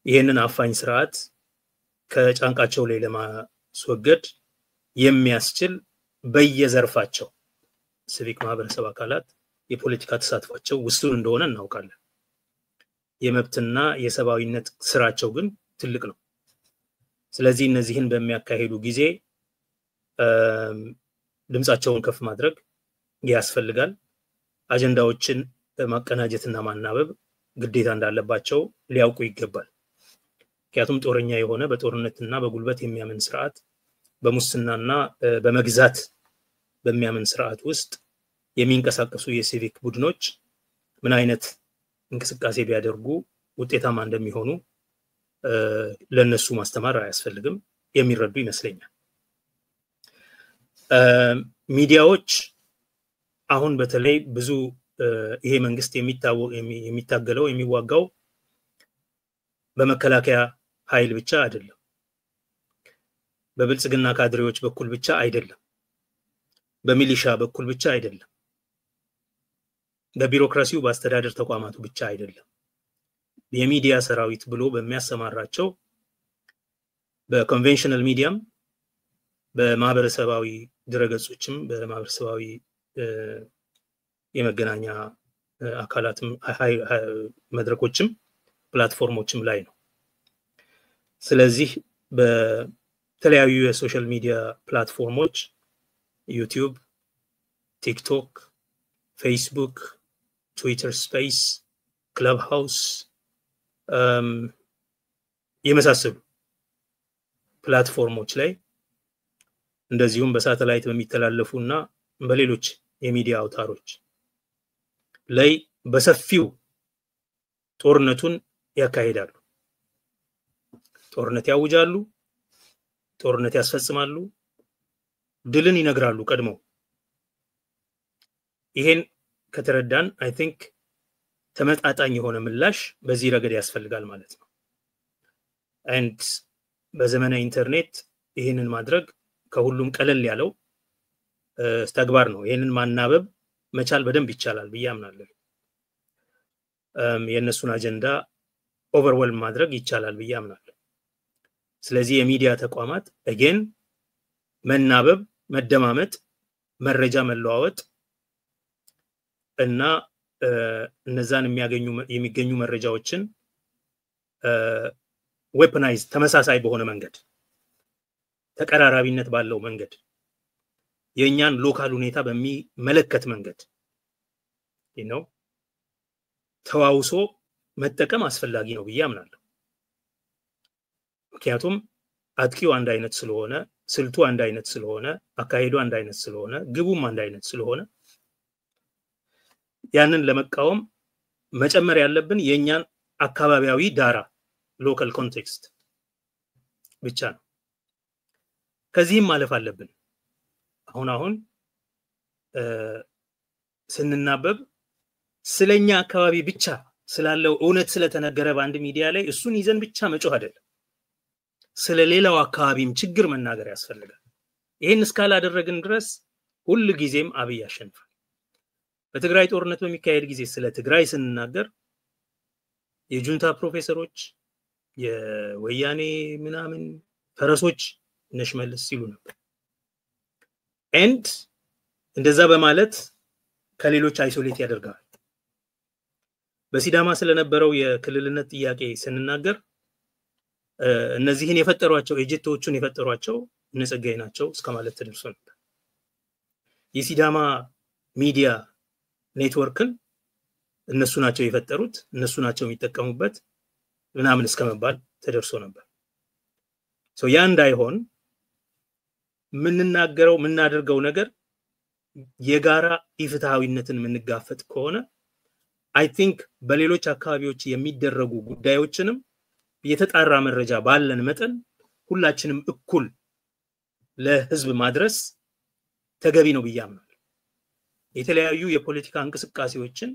ይሄንን አፋኝ ስርዓት ከጫንቃቸው ላይ ለማስወገድ የሚያስችል በየዘርፋቸው ሲቪክ ማህበረሰብ አካላት የፖለቲካ ተሳትፏቸው ውስን እንደሆነ እናውቃለን። የመብትና የሰብአዊነት ስራቸው ግን ትልቅ ነው። ስለዚህ እነዚህን በሚያካሂዱ ጊዜ ድምጻቸውን ከፍ ማድረግ ያስፈልጋል። አጀንዳዎችን ማቀናጀትና ማናበብ ግዴታ እንዳለባቸው ሊያውቁ ይገባል። ምክንያቱም ጦረኛ የሆነ በጦርነትና በጉልበት የሚያምን ስርዓት በሙስናና በመግዛት በሚያምን ስርዓት ውስጥ የሚንቀሳቀሱ የሲቪክ ቡድኖች ምን አይነት እንቅስቃሴ ቢያደርጉ ውጤታማ እንደሚሆኑ ለነሱ ማስተማር አያስፈልግም፣ የሚረዱ ይመስለኛል። ሚዲያዎች አሁን በተለይ ብዙ ይሄ መንግስት የሚታገለው የሚዋጋው በመከላከያ ኃይል ብቻ አይደለም፣ በብልጽግና ካድሬዎች በኩል ብቻ አይደለም፣ በሚሊሻ በኩል ብቻ አይደለም፣ በቢሮክራሲው በአስተዳደር ተቋማቱ ብቻ አይደለም። የሚዲያ ሰራዊት ብሎ በሚያሰማራቸው በኮንቬንሽናል ሚዲያም በማህበረሰባዊ ድረገጾችም በማህበረሰባዊ የመገናኛ አካላትም መድረኮችም ፕላትፎርሞችም ላይ ነው። ስለዚህ በተለያዩ የሶሻል ሚዲያ ፕላትፎርሞች ዩቲዩብ፣ ቲክቶክ፣ ፌስቡክ፣ ትዊተር ስፔስ፣ ክለብ ሃውስ የመሳሰሉ ፕላትፎርሞች ላይ እንደዚሁም በሳተላይት በሚተላለፉና በሌሎች የሚዲያ አውታሮች ላይ በሰፊው ጦርነቱን ያካሂዳሉ። ጦርነት ያውጃሉ፣ ጦርነት ያስፈጽማሉ፣ ድልን ይነግራሉ ቀድመው። ይሄን ከተረዳን አይ ቲንክ ተመጣጣኝ የሆነ ምላሽ በዚህ ረገድ ያስፈልጋል ማለት ነው። and በዘመነ ኢንተርኔት ይሄንን ማድረግ ከሁሉም ቀለል ያለው ተግባር ነው። ይሄንን ማናበብ መቻል በደንብ ይቻላል ብዬ አምናለሁ። የነሱን አጀንዳ ኦቨርዌልም ማድረግ ይቻላል ብዬ አምናለሁ። ስለዚህ የሚዲያ ተቋማት again መናበብ፣ መደማመጥ፣ መረጃ መለዋወጥ እና እነዛን የሚገኙ መረጃዎችን ዌፐናይዝ ተመሳሳይ በሆነ መንገድ ተቀራራቢነት ባለው መንገድ የኛን ሎካል ሁኔታ በሚመለከት መንገድ ተዋውሶ መጠቀም አስፈላጊ ነው ብዬ አምናለሁ። ምክንያቱም አጥቂው አንድ አይነት ስለሆነ፣ ስልቱ አንድ አይነት ስለሆነ፣ አካሄዱ አንድ አይነት ስለሆነ፣ ግቡም አንድ አይነት ስለሆነ ያንን ለመቃወም መጨመር ያለብን የኛን አካባቢያዊ ዳራ ሎካል ኮንቴክስት ብቻ ነው። ከዚህም ማለፍ አለብን። አሁን ስንናበብ ስለኛ አካባቢ ብቻ ስላለው እውነት ስለተነገረ በአንድ ሚዲያ ላይ እሱን ይዘን ብቻ መጮህ አይደለም። ስለሌላው አካባቢም ችግር መናገር ያስፈልጋል። ይሄን እስካላደረግን ድረስ ሁሉ ጊዜም አብይ ያሸንፋል። በትግራይ ጦርነት በሚካሄድ ጊዜ ስለ ትግራይ ስንናገር የጁንታ ፕሮፌሰሮች የወያኔ ምናምን ፈረሶች ነሽመልስ ሲሉ ነበር። and እንደዛ በማለት ከሌሎች አይሶሌት ያደርጋል። በሲዳማ ስለነበረው የክልልነት ጥያቄ ስንናገር እነዚህን የፈጠሯቸው ኤጀንቶቹን የፈጠሯቸው እነጸጋይ ናቸው እስከማለት ተደርሶ ነበር። የሲዳማ ሚዲያ ኔትወርክን እነሱ ናቸው የፈጠሩት፣ እነሱ ናቸው የሚጠቀሙበት ምናምን እስከመባል ተደርሶ ነበር። ያ እንዳይሆን ምናደርገው ነገር የጋራ ኢፍትሃዊነትን ምንጋፈጥ ከሆነ አይ ቲንክ በሌሎች አካባቢዎች የሚደረጉ ጉዳዮችንም የተጣራ መረጃ ባለን መጠን ሁላችንም እኩል ለህዝብ ማድረስ ተገቢ ነው ብዬ አምናለሁ። የተለያዩ የፖለቲካ እንቅስቃሴዎችን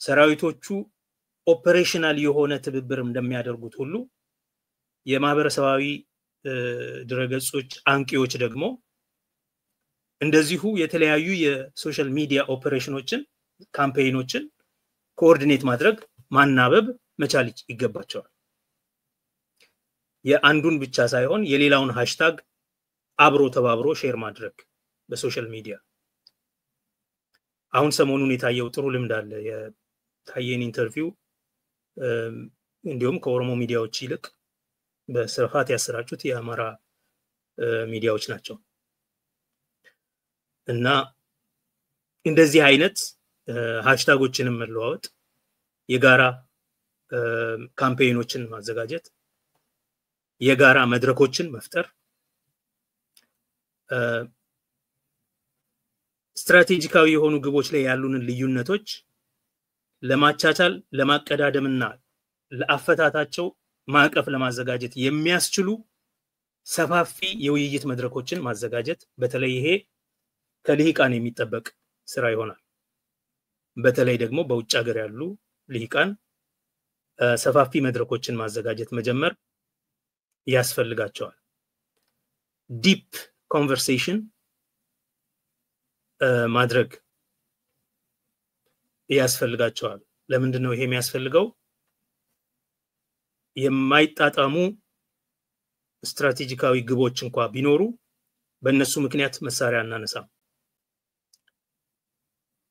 ሰራዊቶቹ ኦፕሬሽናል የሆነ ትብብር እንደሚያደርጉት ሁሉ የማህበረሰባዊ ድረገጾች አንቂዎች ደግሞ እንደዚሁ የተለያዩ የሶሻል ሚዲያ ኦፕሬሽኖችን ካምፔይኖችን ኮኦርዲኔት ማድረግ ማናበብ መቻል ይገባቸዋል። የአንዱን ብቻ ሳይሆን የሌላውን ሃሽታግ አብሮ ተባብሮ ሼር ማድረግ በሶሻል ሚዲያ አሁን ሰሞኑን የታየው ጥሩ ልምድ አለ። የታየን ኢንተርቪው እንዲሁም ከኦሮሞ ሚዲያዎች ይልቅ በስፋት ያሰራጩት የአማራ ሚዲያዎች ናቸው እና እንደዚህ አይነት ሃሽታጎችንም መለዋወጥ የጋራ ካምፔይኖችን ማዘጋጀት የጋራ መድረኮችን መፍጠር ስትራቴጂካዊ የሆኑ ግቦች ላይ ያሉንን ልዩነቶች ለማቻቻል ለማቀዳደምና ለአፈታታቸው ማዕቀፍ ለማዘጋጀት የሚያስችሉ ሰፋፊ የውይይት መድረኮችን ማዘጋጀት በተለይ ይሄ ከልሂቃን የሚጠበቅ ስራ ይሆናል። በተለይ ደግሞ በውጭ ሀገር ያሉ ልሂቃን ሰፋፊ መድረኮችን ማዘጋጀት መጀመር ያስፈልጋቸዋል። ዲፕ ኮንቨርሴሽን ማድረግ ያስፈልጋቸዋል። ለምንድን ነው ይሄ የሚያስፈልገው? የማይጣጣሙ ስትራቴጂካዊ ግቦች እንኳን ቢኖሩ በእነሱ ምክንያት መሳሪያ እናነሳም።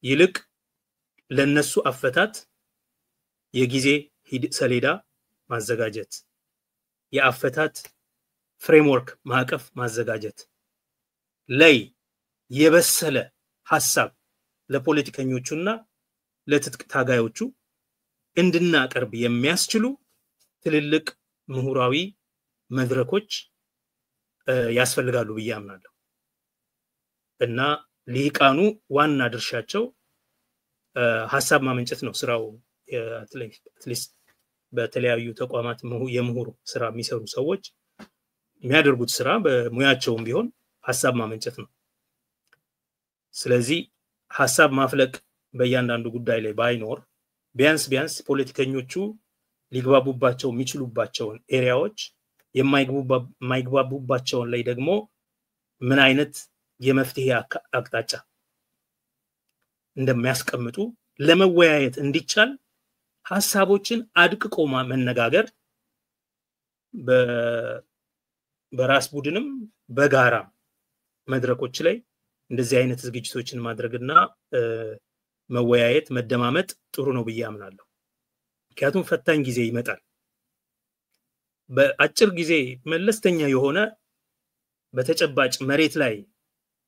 ይልቅ ለነሱ አፈታት የጊዜ ሰሌዳ ማዘጋጀት የአፈታት ፍሬምወርክ ማዕቀፍ ማዘጋጀት ላይ የበሰለ ሐሳብ ለፖለቲከኞቹና ለትጥቅ ታጋዮቹ እንድናቀርብ የሚያስችሉ ትልልቅ ምሁራዊ መድረኮች ያስፈልጋሉ ብዬ አምናለሁ እና ልሂቃኑ ዋና ድርሻቸው ሐሳብ ማመንጨት ነው ስራው። አትሊስት በተለያዩ ተቋማት የምሁር ስራ የሚሰሩ ሰዎች የሚያደርጉት ስራ በሙያቸውም ቢሆን ሐሳብ ማመንጨት ነው። ስለዚህ ሐሳብ ማፍለቅ በእያንዳንዱ ጉዳይ ላይ ባይኖር ቢያንስ ፖለቲከኞቹ ሊግባቡባቸው የሚችሉባቸውን ኤሪያዎች የማይግባቡባቸውን ላይ ደግሞ ምን አይነት የመፍትሄ አቅጣጫ እንደሚያስቀምጡ ለመወያየት እንዲቻል ሐሳቦችን አድቅቆ መነጋገር በራስ ቡድንም በጋራ መድረኮች ላይ እንደዚህ አይነት ዝግጅቶችን ማድረግና መወያየት መደማመጥ ጥሩ ነው ብዬ አምናለሁ። ምክንያቱም ፈታኝ ጊዜ ይመጣል። በአጭር ጊዜ መለስተኛ የሆነ በተጨባጭ መሬት ላይ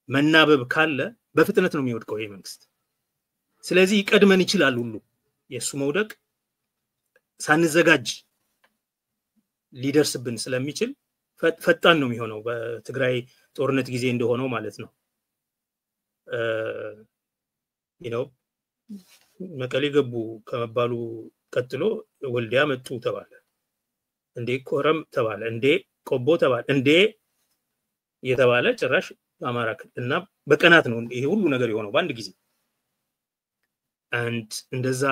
መናበብ ካለ በፍጥነት ነው የሚወድቀው ይሄ መንግስት። ስለዚህ ይቀድመን ይችላል ሁሉ የሱ መውደቅ ሳንዘጋጅ ሊደርስብን ስለሚችል ፈጣን ነው የሚሆነው በትግራይ ጦርነት ጊዜ እንደሆነው ማለት ነው። መቀሌ ገቡ ከመባሉ ቀጥሎ ወልዲያ መጡ ተባለ፣ እንዴ ኮረም ተባለ፣ እንዴ ቆቦ ተባለ፣ እንዴ የተባለ ጭራሽ አማራ እና በቀናት ነው ይሄ ሁሉ ነገር የሆነው በአንድ ጊዜ። አንድ እንደዛ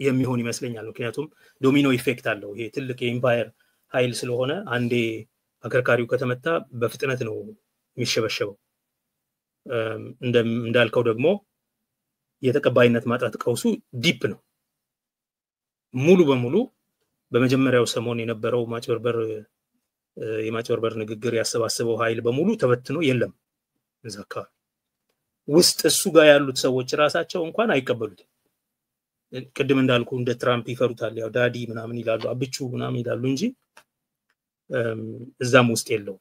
የሚሆን ይመስለኛል። ምክንያቱም ዶሚኖ ኢፌክት አለው። ይሄ ትልቅ የኢምፓየር ኃይል ስለሆነ አንዴ አከርካሪው ከተመታ በፍጥነት ነው የሚሸበሸበው። እንዳልከው ደግሞ የተቀባይነት ማጣት ቀውሱ ዲፕ ነው። ሙሉ በሙሉ በመጀመሪያው ሰሞን የነበረው የማጭበርበር ንግግር ያሰባሰበው ኃይል በሙሉ ተበትኖ የለም እዛ አካባቢ ውስጥ እሱ ጋር ያሉት ሰዎች ራሳቸው እንኳን አይቀበሉትም። ቅድም እንዳልኩ እንደ ትራምፕ ይፈሩታል። ያው ዳዲ ምናምን ይላሉ፣ አብቹ ምናምን ይላሉ እንጂ እዛም ውስጥ የለው።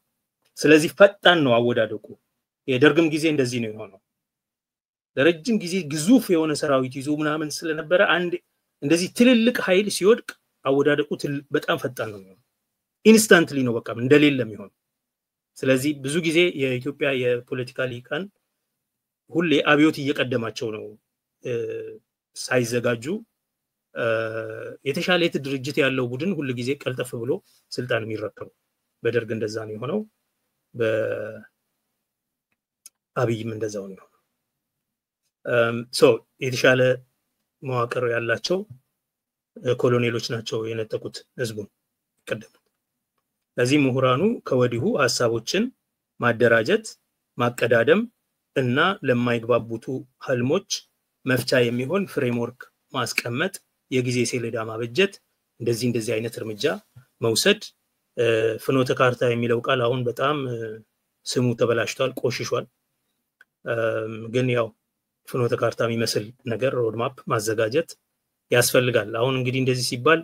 ስለዚህ ፈጣን ነው አወዳደቁ። የደርግም ጊዜ እንደዚህ ነው የሆነው። ለረጅም ጊዜ ግዙፍ የሆነ ሰራዊት ይዞ ምናምን ስለነበረ አንድ እንደዚህ ትልልቅ ኃይል ሲወድቅ አወዳደቁ በጣም ፈጣን ነው የሚሆነው። ኢንስታንትሊ ነው በቃ እንደሌለ የሚሆነው። ስለዚህ ብዙ ጊዜ የኢትዮጵያ የፖለቲካ ሊቃን ሁሌ አብዮት እየቀደማቸው ነው ሳይዘጋጁ የተሻለ ድርጅት ያለው ቡድን ሁሉ ጊዜ ቀልጠፍ ብሎ ስልጣን የሚረከቡ። በደርግ እንደዛ ነው የሆነው፣ በአብይም እንደዛው ነው የሆነው። የተሻለ መዋቅር ያላቸው ኮሎኔሎች ናቸው የነጠቁት ህዝቡን ቀደም። ለዚህ ምሁራኑ ከወዲሁ ሐሳቦችን ማደራጀት ማቀዳደም እና ለማይግባቡቱ ህልሞች መፍቻ የሚሆን ፍሬምወርክ ማስቀመጥ የጊዜ ሰሌዳ ማበጀት እንደዚህ አይነት እርምጃ መውሰድ ፍኖተ ካርታ የሚለው ቃል አሁን በጣም ስሙ ተበላሽቷል ቆሽሿል ግን ያው ፍኖተ ካርታ የሚመስል ነገር ሮድማፕ ማዘጋጀት ያስፈልጋል አሁን እንግዲህ እንደዚህ ሲባል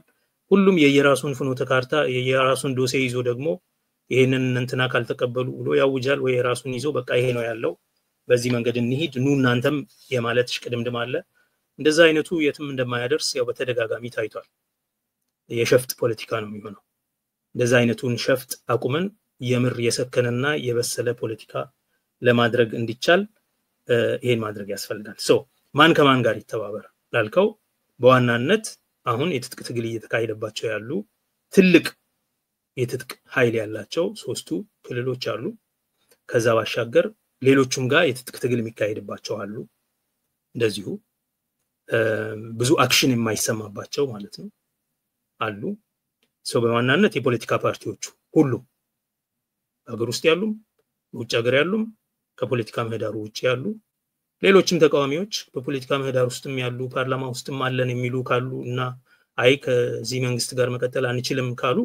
ሁሉም የየራሱን ፍኖተ ካርታ የየራሱን ዶሴ ይዞ ደግሞ ይሄንን እንትና ካልተቀበሉ ብሎ ያውጃል ወይ የራሱን ይዞ በቃ ይሄ ነው ያለው በዚህ መንገድ እንሂድ ኑ እናንተም የማለት ሽቅድምድም አለ እንደዛ አይነቱ የትም እንደማያደርስ ያው በተደጋጋሚ ታይቷል የሸፍጥ ፖለቲካ ነው የሚሆነው እንደዛ አይነቱን ሸፍጥ አቁመን የምር የሰከነና የበሰለ ፖለቲካ ለማድረግ እንዲቻል ይሄን ማድረግ ያስፈልጋል ማን ከማን ጋር ይተባበር ላልከው በዋናነት አሁን የትጥቅ ትግል እየተካሄደባቸው ያሉ ትልቅ የትጥቅ ኃይል ያላቸው ሶስቱ ክልሎች አሉ ከዛ ባሻገር ሌሎችም ጋር የትጥቅ ትግል የሚካሄድባቸው አሉ እንደዚሁ ብዙ አክሽን የማይሰማባቸው ማለት ነው አሉ በዋናነት የፖለቲካ ፓርቲዎቹ ሁሉ ሀገር ውስጥ ያሉም ውጭ ሀገር ያሉም ከፖለቲካ ምህዳሩ ውጭ ያሉ ሌሎችም ተቃዋሚዎች በፖለቲካ ምህዳር ውስጥም ያሉ ፓርላማ ውስጥም አለን የሚሉ ካሉ እና አይ ከዚህ መንግስት ጋር መቀጠል አንችልም ካሉ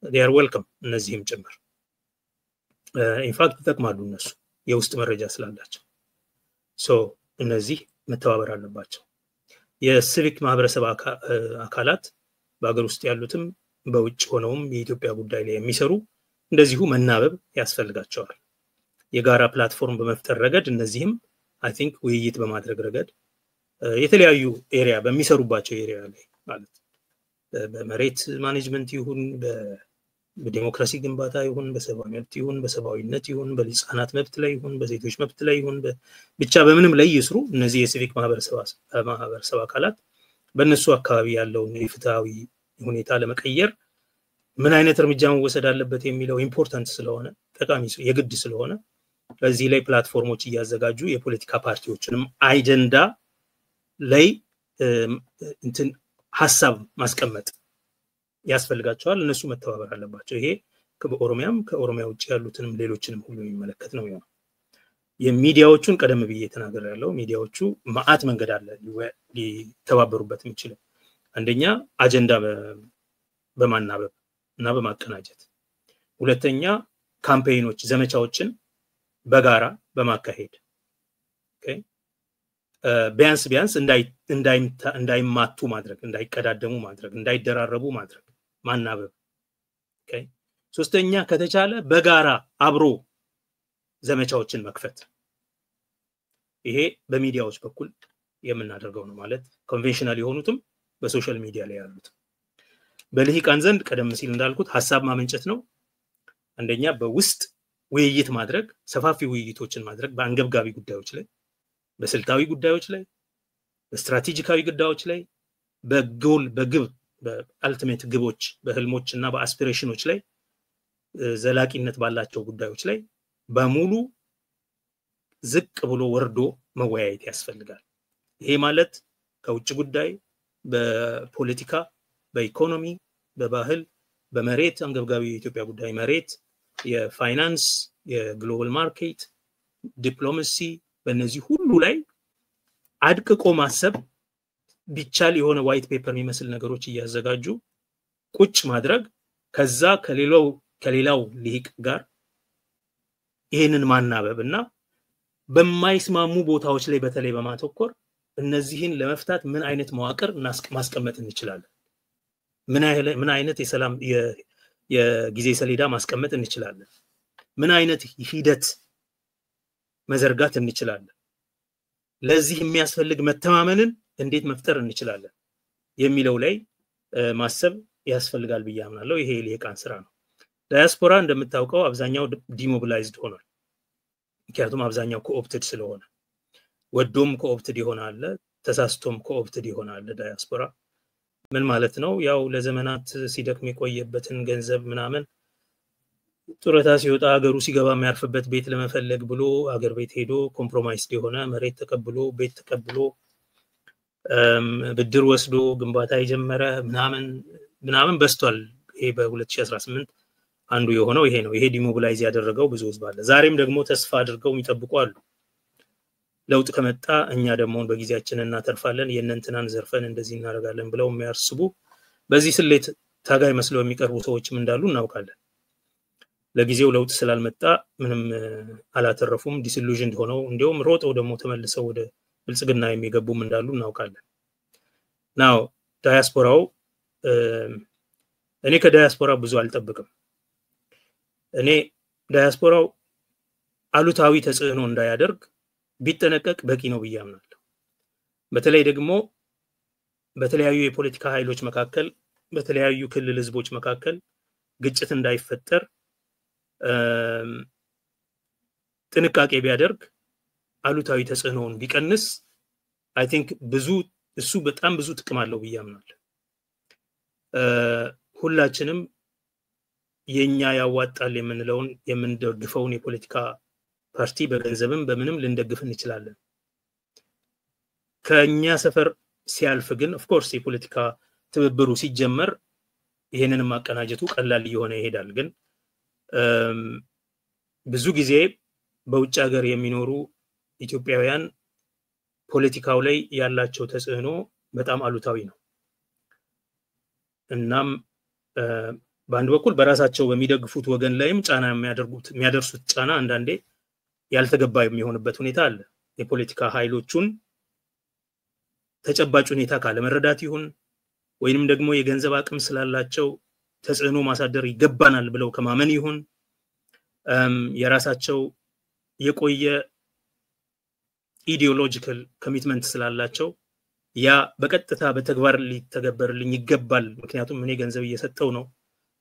they are welcome እነዚህም ጭምር ኢንፋክት ተጠቅማሉ እነሱ የውስጥ መረጃ ስላላቸው እነዚህ መተባበር አለባቸው የሲቪክ ማህበረሰብ አካላት በአገር ውስጥ ያሉትም በውጭ ሆነውም የኢትዮጵያ ጉዳይ ላይ የሚሰሩ እንደዚሁ መናበብ ያስፈልጋቸዋል የጋራ ፕላትፎርም በመፍጠር ረገድ እነዚህም I think ውይይት በማድረግ ረገድ የተለያዩ ኤሪያ በሚሰሩባቸው ኤሪያ ላይ ማለት በመሬት ማኔጅመንት ይሁን በዲሞክራሲ ግንባታ ይሁን በሰብአዊ መብት ይሁን በሰብአዊነት ይሁን በህፃናት መብት ላይ ይሁን በሴቶች መብት ላይ ይሁን ብቻ በምንም ላይ ይስሩ እነዚህ የሲቪክ ማህበረሰብ አካላት በእነሱ አካባቢ ያለውን የፍትሃዊ ሁኔታ ለመቀየር ምን አይነት እርምጃ መወሰድ አለበት የሚለው ኢምፖርታንት ስለሆነ ጠቃሚ የግድ ስለሆነ በዚህ ላይ ፕላትፎርሞች እያዘጋጁ የፖለቲካ ፓርቲዎችንም አጀንዳ ላይ እንትን ሐሳብ ማስቀመጥ ያስፈልጋቸዋል እነሱ መተባበር አለባቸው ይሄ ከኦሮሚያም ከኦሮሚያ ውጭ ያሉትንም ሌሎችንም ሁሉ የሚመለከት ነው የሚዲያዎቹን ቀደም ብዬ ተናገር ያለው ሚዲያዎቹ ማአት መንገድ አለ ሊተባበሩበት የሚችለው አንደኛ አጀንዳ በማናበብ እና በማቀናጀት ሁለተኛ ካምፔይኖች ዘመቻዎችን በጋራ በማካሄድ ቢያንስ እንዳይማቱ ማድረግ እንዳይቀዳደሙ ማድረግ እንዳይደራረቡ ማድረግ ማናበብ ሶስተኛ ከተቻለ በጋራ አብሮ ዘመቻዎችን መክፈት ይሄ በሚዲያዎች በኩል የምናደርገው ነው ማለት ኮንቬንሽናል የሆኑትም በሶሻል ሚዲያ ላይ ያሉት በልሂቃን ዘንድ ቀደም ሲል እንዳልኩት ሐሳብ ማመንጨት ነው አንደኛ በውስጥ ውይይት ማድረግ ሰፋፊ ውይይቶችን ማድረግ በአንገብጋቢ ጉዳዮች ላይ በስልታዊ ጉዳዮች ላይ በስትራቴጂካዊ ጉዳዮች ላይ በግብ በአልቲሜት ግቦች በህልሞችና በአስፒሬሽኖች ላይ ዘላቂነት ባላቸው ጉዳዮች ላይ በሙሉ ዝቅ ብሎ ወርዶ መወያየት ያስፈልጋል ይሄ ማለት ከውጭ ጉዳይ በፖለቲካ በኢኮኖሚ በባህል በመሬት አንገብጋቢ የኢትዮጵያ ጉዳይ መሬት የፋይናንስ የግሎባል ማርኬት ዲፕሎማሲ በእነዚህ ሁሉ ላይ አድቅቆ ማሰብ ቢቻል የሆነ ዋይት ፔፐር የሚመስል ነገሮች እያዘጋጁ ቁጭ ማድረግ ከዛ ከሌላው ልሂቅ ጋር ይሄንን ማናበብና በማይስማሙ ቦታዎች ላይ በተለይ በማተኮር እነዚህን ለመፍታት ምን አይነት መዋቅር ማስቀመጥ እንችላለን ምን አይነት የሰላም የጊዜ ሰሌዳ ማስቀመጥ እንችላለን ምን አይነት ሂደት መዘርጋት እንችላለን ለዚህ የሚያስፈልግ መተማመንን እንዴት መፍጠር እንችላለን የሚለው ላይ ማሰብ ያስፈልጋል ብያምናለሁ ይሄ የልሂቃን ስራ ነው ዳያስፖራ እንደምታውቀው አብዛኛው ዲሞቢላይዝድ ሆኗል ምክንያቱም አብዛኛው ኮኦፕትድ ስለሆነ ወዶም ኮኦፕትድ ይሆናል ተሳስቶም ኮኦፕትድ ይሆናል ዳያስፖራ ምን ማለት ነው ያው ለዘመናት ሲደክም የቆየበትን ገንዘብ ምናምን ጡረታ ሲወጣ ሀገሩ ሲገባ የሚያርፍበት ቤት ለመፈለግ ብሎ ሀገር ቤት ሄዶ ኮምፕሮማይስድ የሆነ መሬት ተቀብሎ ቤት ተቀብሎ ብድር ወስዶ ግንባታ የጀመረ ምናምን በስቷል። ይሄ በ2018 አንዱ የሆነው ይሄ ነው። ይሄ ዲሞቢላይዝ ያደረገው ብዙ ህዝብ አለ። ዛሬም ደግሞ ተስፋ አድርገው የሚጠብቁ አሉ። ለውጥ ከመጣ እኛ ደግሞ በጊዜያችን እናተርፋለን፣ የእነንትናን ዘርፈን እንደዚህ እናደርጋለን ብለው የሚያስቡ በዚህ ስሌት ታጋይ መስለው የሚቀርቡ ሰዎችም እንዳሉ እናውቃለን። ለጊዜው ለውጥ ስላልመጣ ምንም አላተረፉም፣ ዲስኢሉዥንድ ሆነው እንዲያውም ሮጠው ደግሞ ተመልሰው ወደ ብልጽግና የሚገቡም እንዳሉ እናውቃለን። ናው ዳያስፖራው እኔ ከዳያስፖራ ብዙ አልጠብቅም። እኔ ዳያስፖራው አሉታዊ ተጽዕኖ እንዳያደርግ ቢጠነቀቅ በቂ ነው ብዬ አምናለሁ። በተለይ ደግሞ በተለያዩ የፖለቲካ ኃይሎች መካከል በተለያዩ ክልል ህዝቦች መካከል ግጭት እንዳይፈጠር ጥንቃቄ ቢያደርግ አሉታዊ ተጽዕኖውን ቢቀንስ አይ ቲንክ እሱ በጣም ብዙ ጥቅም አለው ብዬ አምናለሁ። ሁላችንም የኛ ያዋጣል የምንለውን የምንደግፈውን የፖለቲካ ፓርቲ በገንዘብም በምንም ልንደግፍ እንችላለን። ከኛ ሰፈር ሲያልፍ ግን ኦፍ ኮርስ የፖለቲካ ትብብሩ ሲጀመር ይሄንንም ማቀናጀቱ ቀላል እየሆነ ይሄዳል። ግን ብዙ ጊዜ በውጭ ሀገር የሚኖሩ ኢትዮጵያውያን ፖለቲካው ላይ ያላቸው ተጽዕኖ በጣም አሉታዊ ነው። እናም በአንድ በኩል በራሳቸው በሚደግፉት ወገን ላይም ጫና የሚያደርሱት ጫና አንዳንዴ ያልተገባ የሚሆንበት ሁኔታ አለ። የፖለቲካ ኃይሎቹን ተጨባጭ ሁኔታ ካለመረዳት ይሁን ወይንም ደግሞ የገንዘብ አቅም ስላላቸው ተጽዕኖ ማሳደር ይገባናል ብለው ከማመን ይሁን የራሳቸው የቆየ ኢዲዮሎጂካል ኮሚትመንት ስላላቸው ያ በቀጥታ በተግባር ሊተገበርልኝ ይገባል፣ ምክንያቱም እኔ ገንዘብ እየሰጠው ነው፣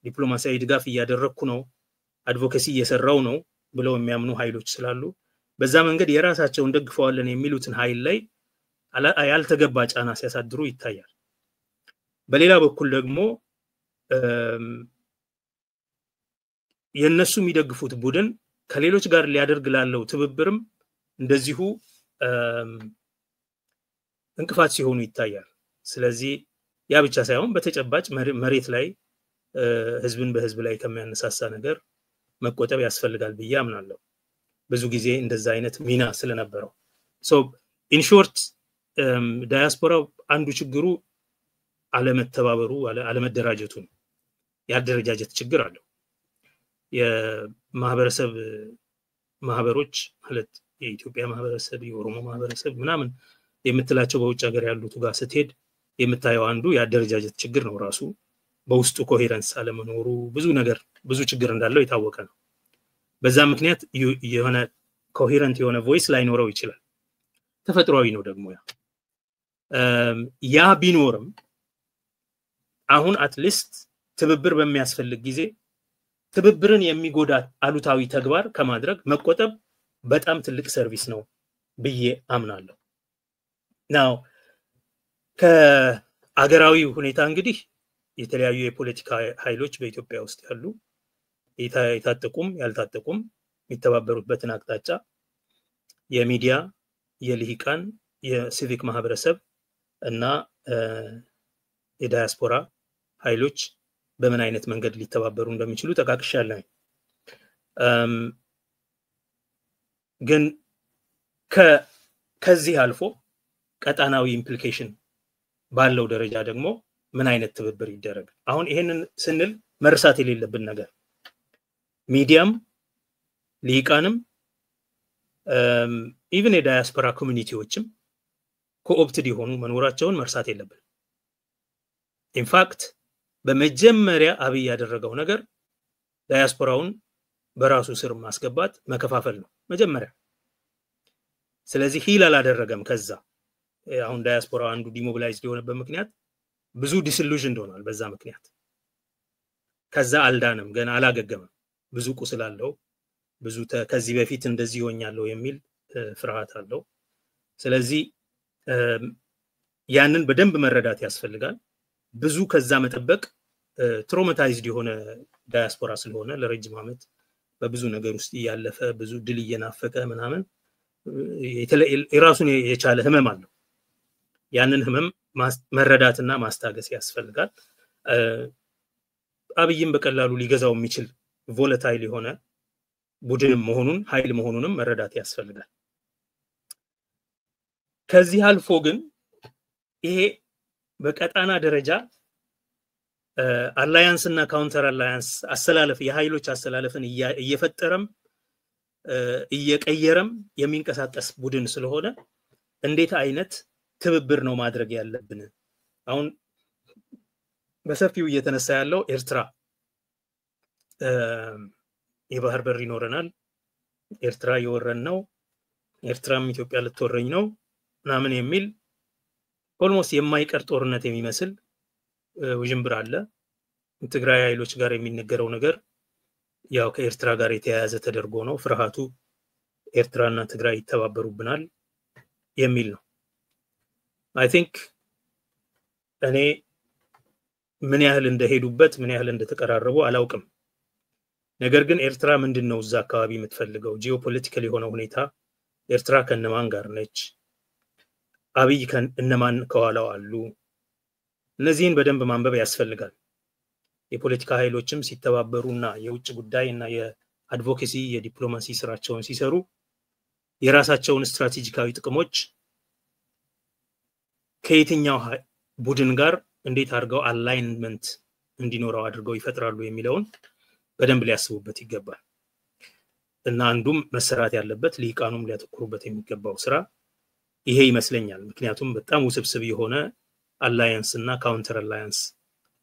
ዲፕሎማሲያዊ ድጋፍ እያደረኩ ነው፣ አድቮኬሲ እየሰራው ነው ብለው የሚያምኑ ኃይሎች ስላሉ በዛ መንገድ የራሳቸውን ደግፈዋለን የሚሉትን ኃይል ላይ ያልተገባ ጫና ሲያሳድሩ ይታያል። በሌላ በኩል ደግሞ የነሱ የሚደግፉት ቡድን ከሌሎች ጋር ሊያደርግ ላለው ትብብርም እንደዚሁ እንቅፋት ሲሆኑ ይታያል። ስለዚህ ያ ብቻ ሳይሆን በተጨባጭ መሬት ላይ ህዝብን በህዝብ ላይ ከሚያነሳሳ ነገር መቆጠብ ያስፈልጋል ብዬ አምናለሁ። ብዙ ጊዜ እንደዛ አይነት ሚና ስለነበረው ኢን ሾርት ዳያስፖራው አንዱ ችግሩ አለመተባበሩ አለመደራጀቱ ነው። ያደረጃጀት ችግር አለው። የማህበረሰብ ማህበሮች ማለት የኢትዮጵያ ማህበረሰብ የኦሮሞ ማህበረሰብ ምናምን የምትላቸው በውጭ ሀገር ያሉት ጋር ስትሄድ የምታየው አንዱ ያደረጃጀት ችግር ነው። ራሱ በውስጡ ኮሄረንስ አለመኖሩ ብዙ ችግር እንዳለው የታወቀ ነው። በዛ ምክንያት የሆነ ኮሄረንት የሆነ ቮይስ ላይኖረው ይችላል። ተፈጥሯዊ ነው ደግሞ ያ ቢኖርም አሁን አትሊስት ትብብር በሚያስፈልግ ጊዜ ትብብርን የሚጎዳ አሉታዊ ተግባር ከማድረግ መቆጠብ በጣም ትልቅ ሰርቪስ ነው ብዬ አምናለሁ። ናው ከአገራዊ ሁኔታ እንግዲህ የተለያዩ የፖለቲካ ኃይሎች በኢትዮጵያ ውስጥ ያሉ የታጠቁም ያልታጠቁም የሚተባበሩበትን አቅጣጫ የሚዲያ የልሂቃን የሲቪክ ማህበረሰብ እና የዳያስፖራ ኃይሎች በምን አይነት መንገድ ሊተባበሩ እንደሚችሉ ተቃቅሻለሁ። ግን ከዚህ አልፎ ቀጣናዊ ኢምፕሊኬሽን ባለው ደረጃ ደግሞ ምን አይነት ትብብር ይደረግ? አሁን ይሄንን ስንል መርሳት የሌለብን ነገር ሚዲያም ልሂቃንም ኢቭን የዳያስፖራ ኮሚኒቲዎችም ኮኦፕትድ የሆኑ መኖራቸውን መርሳት የለብን። ኢንፋክት በመጀመሪያ አብይ ያደረገው ነገር ዳያስፖራውን በራሱ ስር ማስገባት መከፋፈል ነው መጀመሪያ። ስለዚህ ሂል አላደረገም። ከዛ አሁን ዳያስፖራ አንዱ ዲሞቢላይዝድ የሆነበት ምክንያት ብዙ ዲስኢሉዥን ሆኗል። በዛ ምክንያት ከዛ አልዳንም፣ ገና አላገገመም። ብዙ ቁስል አለው፣ ብዙ ከዚህ በፊት እንደዚህ ሆኛለሁ የሚል ፍርሃት አለው። ስለዚህ ያንን በደንብ መረዳት ያስፈልጋል። ብዙ ከዛ መጠበቅ ትራውማታይዝድ የሆነ ዳያስፖራ ስለሆነ ለረጅም ዓመት በብዙ ነገር ውስጥ ያለፈ ብዙ ድል እየናፈቀ ምናምን የራሱን የቻለ ህመም አለው። ያንን ህመም መረዳትና ማስታገስ ያስፈልጋል። አብይም በቀላሉ ሊገዛው የሚችል ቮለታይል የሆነ ቡድን መሆኑን ኃይል መሆኑንም መረዳት ያስፈልጋል። ከዚህ አልፎ ግን ይሄ በቀጣና ደረጃ አላያንስ እና ካውንተር አላያንስ አሰላለፍ የኃይሎች አሰላለፍን እየፈጠረም እየቀየረም የሚንቀሳቀስ ቡድን ስለሆነ እንዴት አይነት ትብብር ነው ማድረግ ያለብን? አሁን በሰፊው እየተነሳ ያለው ኤርትራ የባህር በር ይኖረናል፣ ኤርትራ የወረን ነው፣ ኤርትራም ኢትዮጵያ ልትወረኝ ነው ምናምን የሚል ኦልሞስት የማይቀር ጦርነት የሚመስል ውዥንብር አለ። ትግራይ ኃይሎች ጋር የሚነገረው ነገር ያው ከኤርትራ ጋር የተያያዘ ተደርጎ ነው። ፍርሃቱ ኤርትራና ትግራይ ይተባበሩብናል የሚል ነው። አይ ቲንክ እኔ ምን ያህል እንደሄዱበት ምን ያህል እንደተቀራረቡ አላውቅም። ነገር ግን ኤርትራ ምንድነው እዛ አካባቢ የምትፈልገው? ጂኦፖለቲካል የሆነ ሁኔታ ኤርትራ ከነማን ጋር ነች? አብይ ከነማን ከኋላው አሉ? እነዚህን በደንብ ማንበብ ያስፈልጋል። የፖለቲካ ኃይሎችም ሲተባበሩና የውጭ ጉዳይ እና የአድቮኬሲ የዲፕሎማሲ ስራቸውን ሲሰሩ የራሳቸውን ስትራቴጂካዊ ጥቅሞች ከየትኛው ቡድን ጋር እንዴት አድርገው አላይንመንት እንዲኖረው አድርገው ይፈጥራሉ የሚለውን በደንብ ሊያስቡበት ይገባል። እና አንዱም መሰራት ያለበት ሊቃኑም ሊያተኩሩበት የሚገባው ስራ ይሄ ይመስለኛል። ምክንያቱም በጣም ውስብስብ የሆነ አላያንስ እና ካውንተር አላያንስ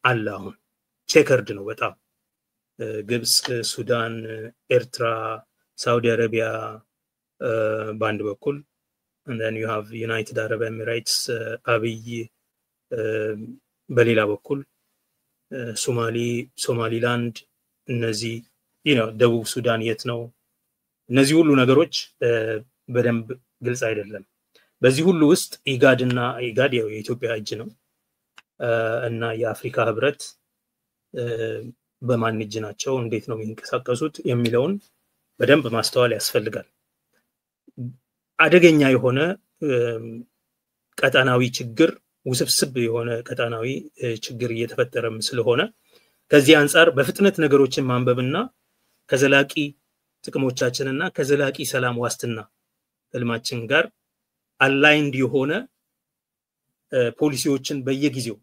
አለ። አሁን ቼከርድ ነው በጣም ግብጽ፣ ሱዳን፣ ኤርትራ፣ ሳውዲ አረቢያ በአንድ በኩል and then you have United Arab Emirates አብይ በሌላ በኩል ሶማሊላንድ እነዚህ ደቡብ ሱዳን የት ነው? እነዚህ ሁሉ ነገሮች በደንብ ግልጽ አይደለም። በዚህ ሁሉ ውስጥ ኢጋድና ኢጋድ የኢትዮጵያ እጅ ነው እና የአፍሪካ ህብረት በማን እጅ ናቸው? እንዴት ነው የሚንቀሳቀሱት የሚለውን በደንብ ማስተዋል ያስፈልጋል። አደገኛ የሆነ ቀጣናዊ ችግር ውስብስብ የሆነ ቀጣናዊ ችግር እየተፈጠረም ስለሆነ ከዚህ አንፃር በፍጥነት ነገሮችን ማንበብና ከዘላቂ ጥቅሞቻችንና ከዘላቂ ሰላም ዋስትና ህልማችን ጋር አላይንድ የሆነ ፖሊሲዎችን በየጊዜው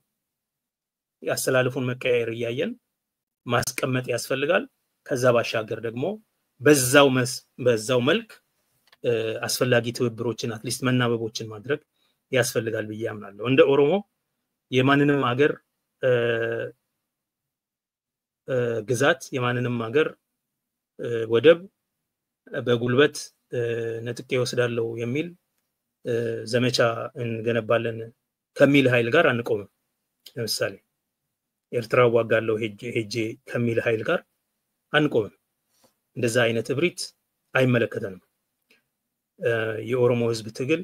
ያስተላልፉን መቀየር እያየን ማስቀመጥ ያስፈልጋል። ከዛ ባሻገር ደግሞ በዛው መልክ አስፈላጊ ትብብሮችን አትሊስት መናበቦችን ማድረግ ያስፈልጋል ብዬ አምናለሁ። እንደ ኦሮሞ የማንንም ሀገር ግዛት የማንንም ሀገር ወደብ በጉልበት ነጥቄ ወስዳለው የሚል ዘመቻ እንገነባለን ከሚል ኃይል ጋር አንቆምም። ለምሳሌ ኤርትራ ዋጋለው ሄጄ ከሚል ኃይል ጋር አንቆምም። እንደዛ አይነት እብሪት አይመለከተንም። የኦሮሞ ህዝብ ትግል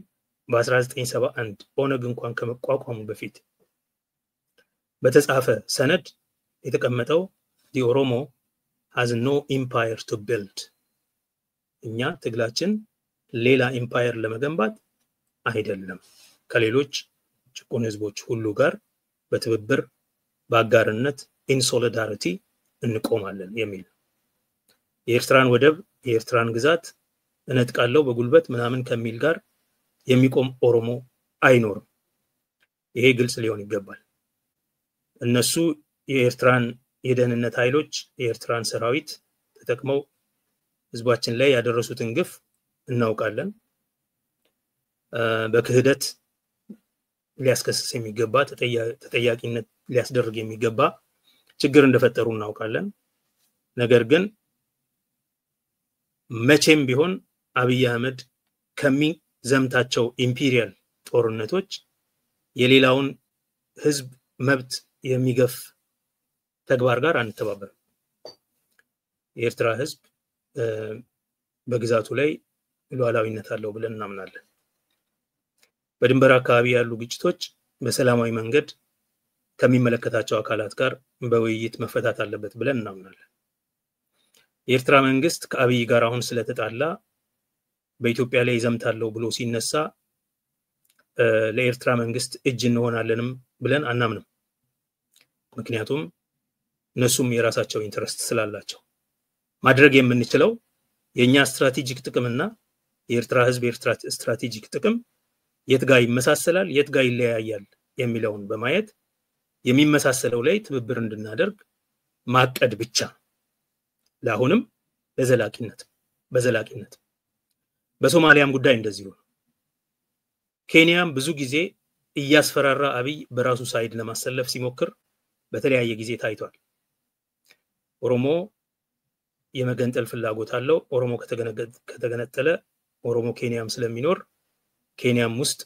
በ1971 ኦነግ እንኳን ከመቋቋሙ በፊት በተጻፈ ሰነድ የተቀመጠው the Oromo has no empire to build እኛ ትግላችን ሌላ ኢምፓየር ለመገንባት አይደለም፣ ከሌሎች ጭቁን ህዝቦች ሁሉ ጋር በትብብር በአጋርነት in solidarity እንቆማለን የሚል የኤርትራን ወደብ የኤርትራን ግዛት እነጥቃለው በጉልበት ምናምን ከሚል ጋር የሚቆም ኦሮሞ አይኖርም። ይሄ ግልጽ ሊሆን ይገባል። እነሱ የኤርትራን የደህንነት ኃይሎች የኤርትራን ሰራዊት ተጠቅመው ህዝባችን ላይ ያደረሱትን ግፍ እናውቃለን። በክህደት ሊያስከስስ የሚገባ ተጠያቂነት ሊያስደርግ የሚገባ ችግር እንደፈጠሩ እናውቃለን። ነገር ግን መቼም ቢሆን አብይ አህመድ ከሚዘምታቸው ኢምፔሪያል ጦርነቶች የሌላውን ህዝብ መብት የሚገፍ ተግባር ጋር አንተባበርም። የኤርትራ ህዝብ በግዛቱ ላይ ሉዓላዊነት አለው ብለን እናምናለን። በድንበር አካባቢ ያሉ ግጭቶች በሰላማዊ መንገድ ከሚመለከታቸው አካላት ጋር በውይይት መፈታት አለበት ብለን እናምናለን። የኤርትራ መንግስት ከአብይ ጋር አሁን ስለተጣላ በኢትዮጵያ ላይ ይዘምታለው ብሎ ሲነሳ ለኤርትራ መንግስት እጅ እንሆናለንም ብለን አናምንም። ምክንያቱም እነሱም የራሳቸው ኢንተረስት ስላላቸው ማድረግ የምንችለው የኛ ስትራቴጂክ ጥቅምና የኤርትራ ህዝብ የኤርትራ ስትራቴጂክ ጥቅም የት ጋር ይመሳሰላል የት ጋር ይለያያል የሚለውን በማየት የሚመሳሰለው ላይ ትብብር እንድናደርግ ማቀድ ብቻ ለአሁንም በዘላቂነት በሶማሊያም ጉዳይ እንደዚሁ ነው። ኬንያም ብዙ ጊዜ እያስፈራራ አብይ በራሱ ሳይድ ለማሰለፍ ሲሞክር በተለያየ ጊዜ ታይቷል። ኦሮሞ የመገንጠል ፍላጎት አለው። ኦሮሞ ከተገነጠለ ኦሮሞ ኬንያም ስለሚኖር ኬንያም ውስጥ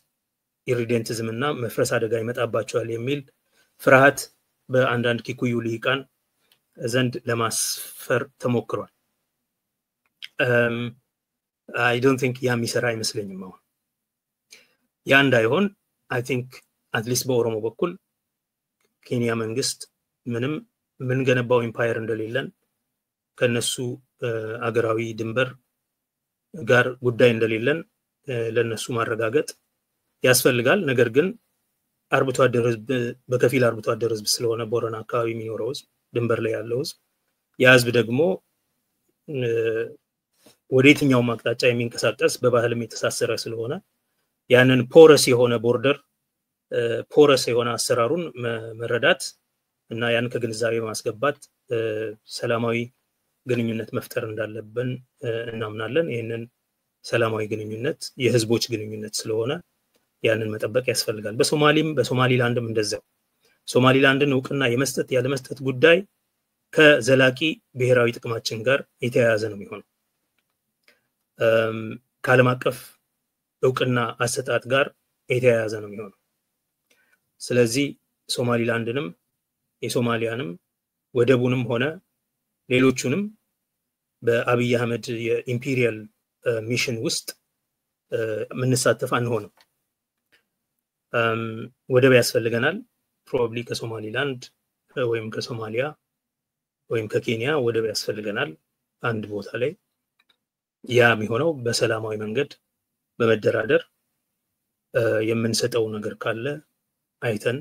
ኢሪዴንቲዝም እና መፍረስ አደጋ ይመጣባቸዋል የሚል ፍርሃት በአንዳንድ ኪኩዩ ልሂቃን ዘንድ ለማስፈር ተሞክሯል። I don't think ያ የሚሰራ አይመስለኝም። አሁን ያ እንዳይሆን I think at least በኦሮሞ በኩል ኬንያ መንግስት ምንም ምን ገነባው ኢምፓየር እንደሌለን ከነሱ አገራዊ ድንበር ጋር ጉዳይ እንደሌለን ለነሱ ማረጋገጥ ያስፈልጋል። ነገር ግን አርብቶ አደር ህዝብ በከፊል አርብቶ አደር ህዝብ ስለሆነ ቦረና አካባቢ የሚኖረው ህዝብ ድንበር ላይ ያለው ህዝብ ያ ህዝብ ደግሞ ወደ የትኛው አቅጣጫ የሚንቀሳቀስ በባህልም የተሳሰረ ስለሆነ ያንን ፖረስ የሆነ ቦርደር ፖረስ የሆነ አሰራሩን መረዳት እና ያን ከግንዛቤ ማስገባት ሰላማዊ ግንኙነት መፍጠር እንዳለብን እናምናለን። ይሄንን ሰላማዊ ግንኙነት የህዝቦች ግንኙነት ስለሆነ ያንን መጠበቅ ያስፈልጋል። በሶማሊላንድም እንደዛው ሶማሊላንድን እውቅና የመስጠት ያለ መስጠት ጉዳይ ከዘላቂ ብሔራዊ ጥቅማችን ጋር የተያያዘ ነው የሚሆነው። ከዓለም አቀፍ እውቅና አሰጣጥ ጋር የተያያዘ ነው የሚሆነው። ስለዚህ ሶማሊላንድንም የሶማሊያንም ወደቡንም ሆነ ሌሎቹንም በአብይ አህመድ የኢምፔሪያል ሚሽን ውስጥ ምንሳተፍ አንሆንም። ወደብ ያስፈልገናል። ፕሮባብሊ ከሶማሊላንድ ወይም ከሶማሊያ ወይም ከኬንያ ወደብ ያስፈልገናል አንድ ቦታ ላይ። ያ የሚሆነው በሰላማዊ መንገድ በመደራደር የምንሰጠው ነገር ካለ አይተን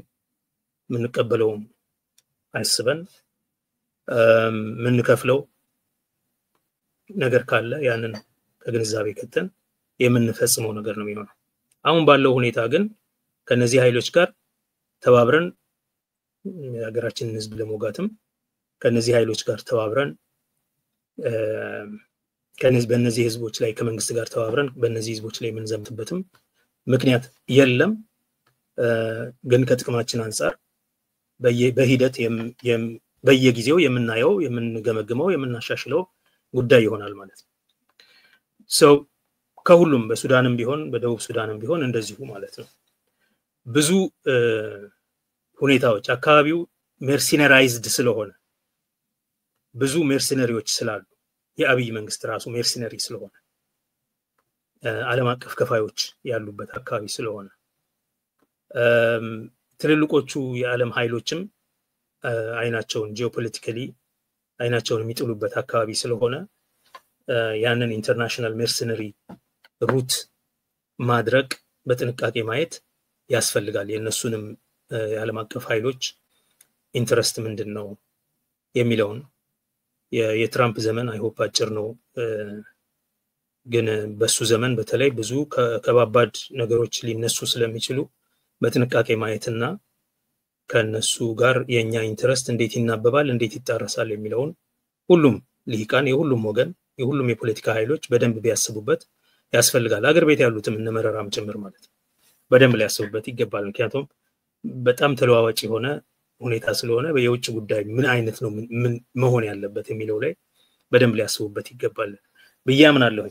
ምንቀበለው አይስበን ምንከፍለው ነገር ካለ ያንን ከግንዛቤ ከተን የምንፈጽመው ነገር ነው የሚሆነው። አሁን ባለው ሁኔታ ግን ከነዚህ ኃይሎች ጋር ተባብረን የሀገራችንን ህዝብ ለሞጋትም ከነዚህ ኃይሎች ጋር ተባብረን በእነዚህ ህዝቦች ላይ ከመንግስት ጋር ተባብረን በእነዚህ ህዝቦች ላይ የምንዘምትበትም ምክንያት የለም። ግን ከጥቅማችን አንፃር በሂደት በየጊዜው የምናየው የምንገመግመው የምናሻሽለው ጉዳይ ይሆናል ማለት ነው። so ከሁሉም በሱዳንም ቢሆን በደቡብ ሱዳንም ቢሆን እንደዚሁ ማለት ነው። ብዙ ሁኔታዎች አካባቢው ሜርሲነራይዝድ ስለሆነ ብዙ ሜርሲነሪዎች ስላሉ የአብይ መንግስት ራሱ ሜርሲነሪ ስለሆነ ዓለም አቀፍ ከፋዮች ያሉበት አካባቢ ስለሆነ ትልልቆቹ የዓለም ኃይሎችም አይናቸውን ጂኦፖለቲካሊ አይናቸውን የሚጥሉበት አካባቢ ስለሆነ ያንን ኢንተርናሽናል ሜርሲነሪ ሩት ማድረግ በጥንቃቄ ማየት ያስፈልጋል። የነሱንም የዓለም አቀፍ ኃይሎች ኢንተረስት ምንድነው የሚለውን የትራምፕ ዘመን አይሆፕ አጭር ነው፣ ግን በሱ ዘመን በተለይ ብዙ ከባባድ ነገሮች ሊነሱ ስለሚችሉ በጥንቃቄ ማየትና ከነሱ ጋር የኛ ኢንተረስት እንዴት ይናበባል እንዴት ይጣረሳል የሚለውን ሁሉም ልሂቃን የሁሉም ወገን የሁሉም የፖለቲካ ኃይሎች በደንብ ቢያስቡበት ያስፈልጋል። አገር ቤት ያሉትም እነመረራም ጭምር ማለት በደንብ ሊያስቡበት ይገባል። ምክንያቱም በጣም ተለዋዋጭ የሆነ ሁኔታ ስለሆነ በየውጭ ጉዳይ ምን አይነት ነው ምን መሆን ያለበት የሚለው ላይ በደንብ ሊያስቡበት ይገባል ብዬ አምናለሁ።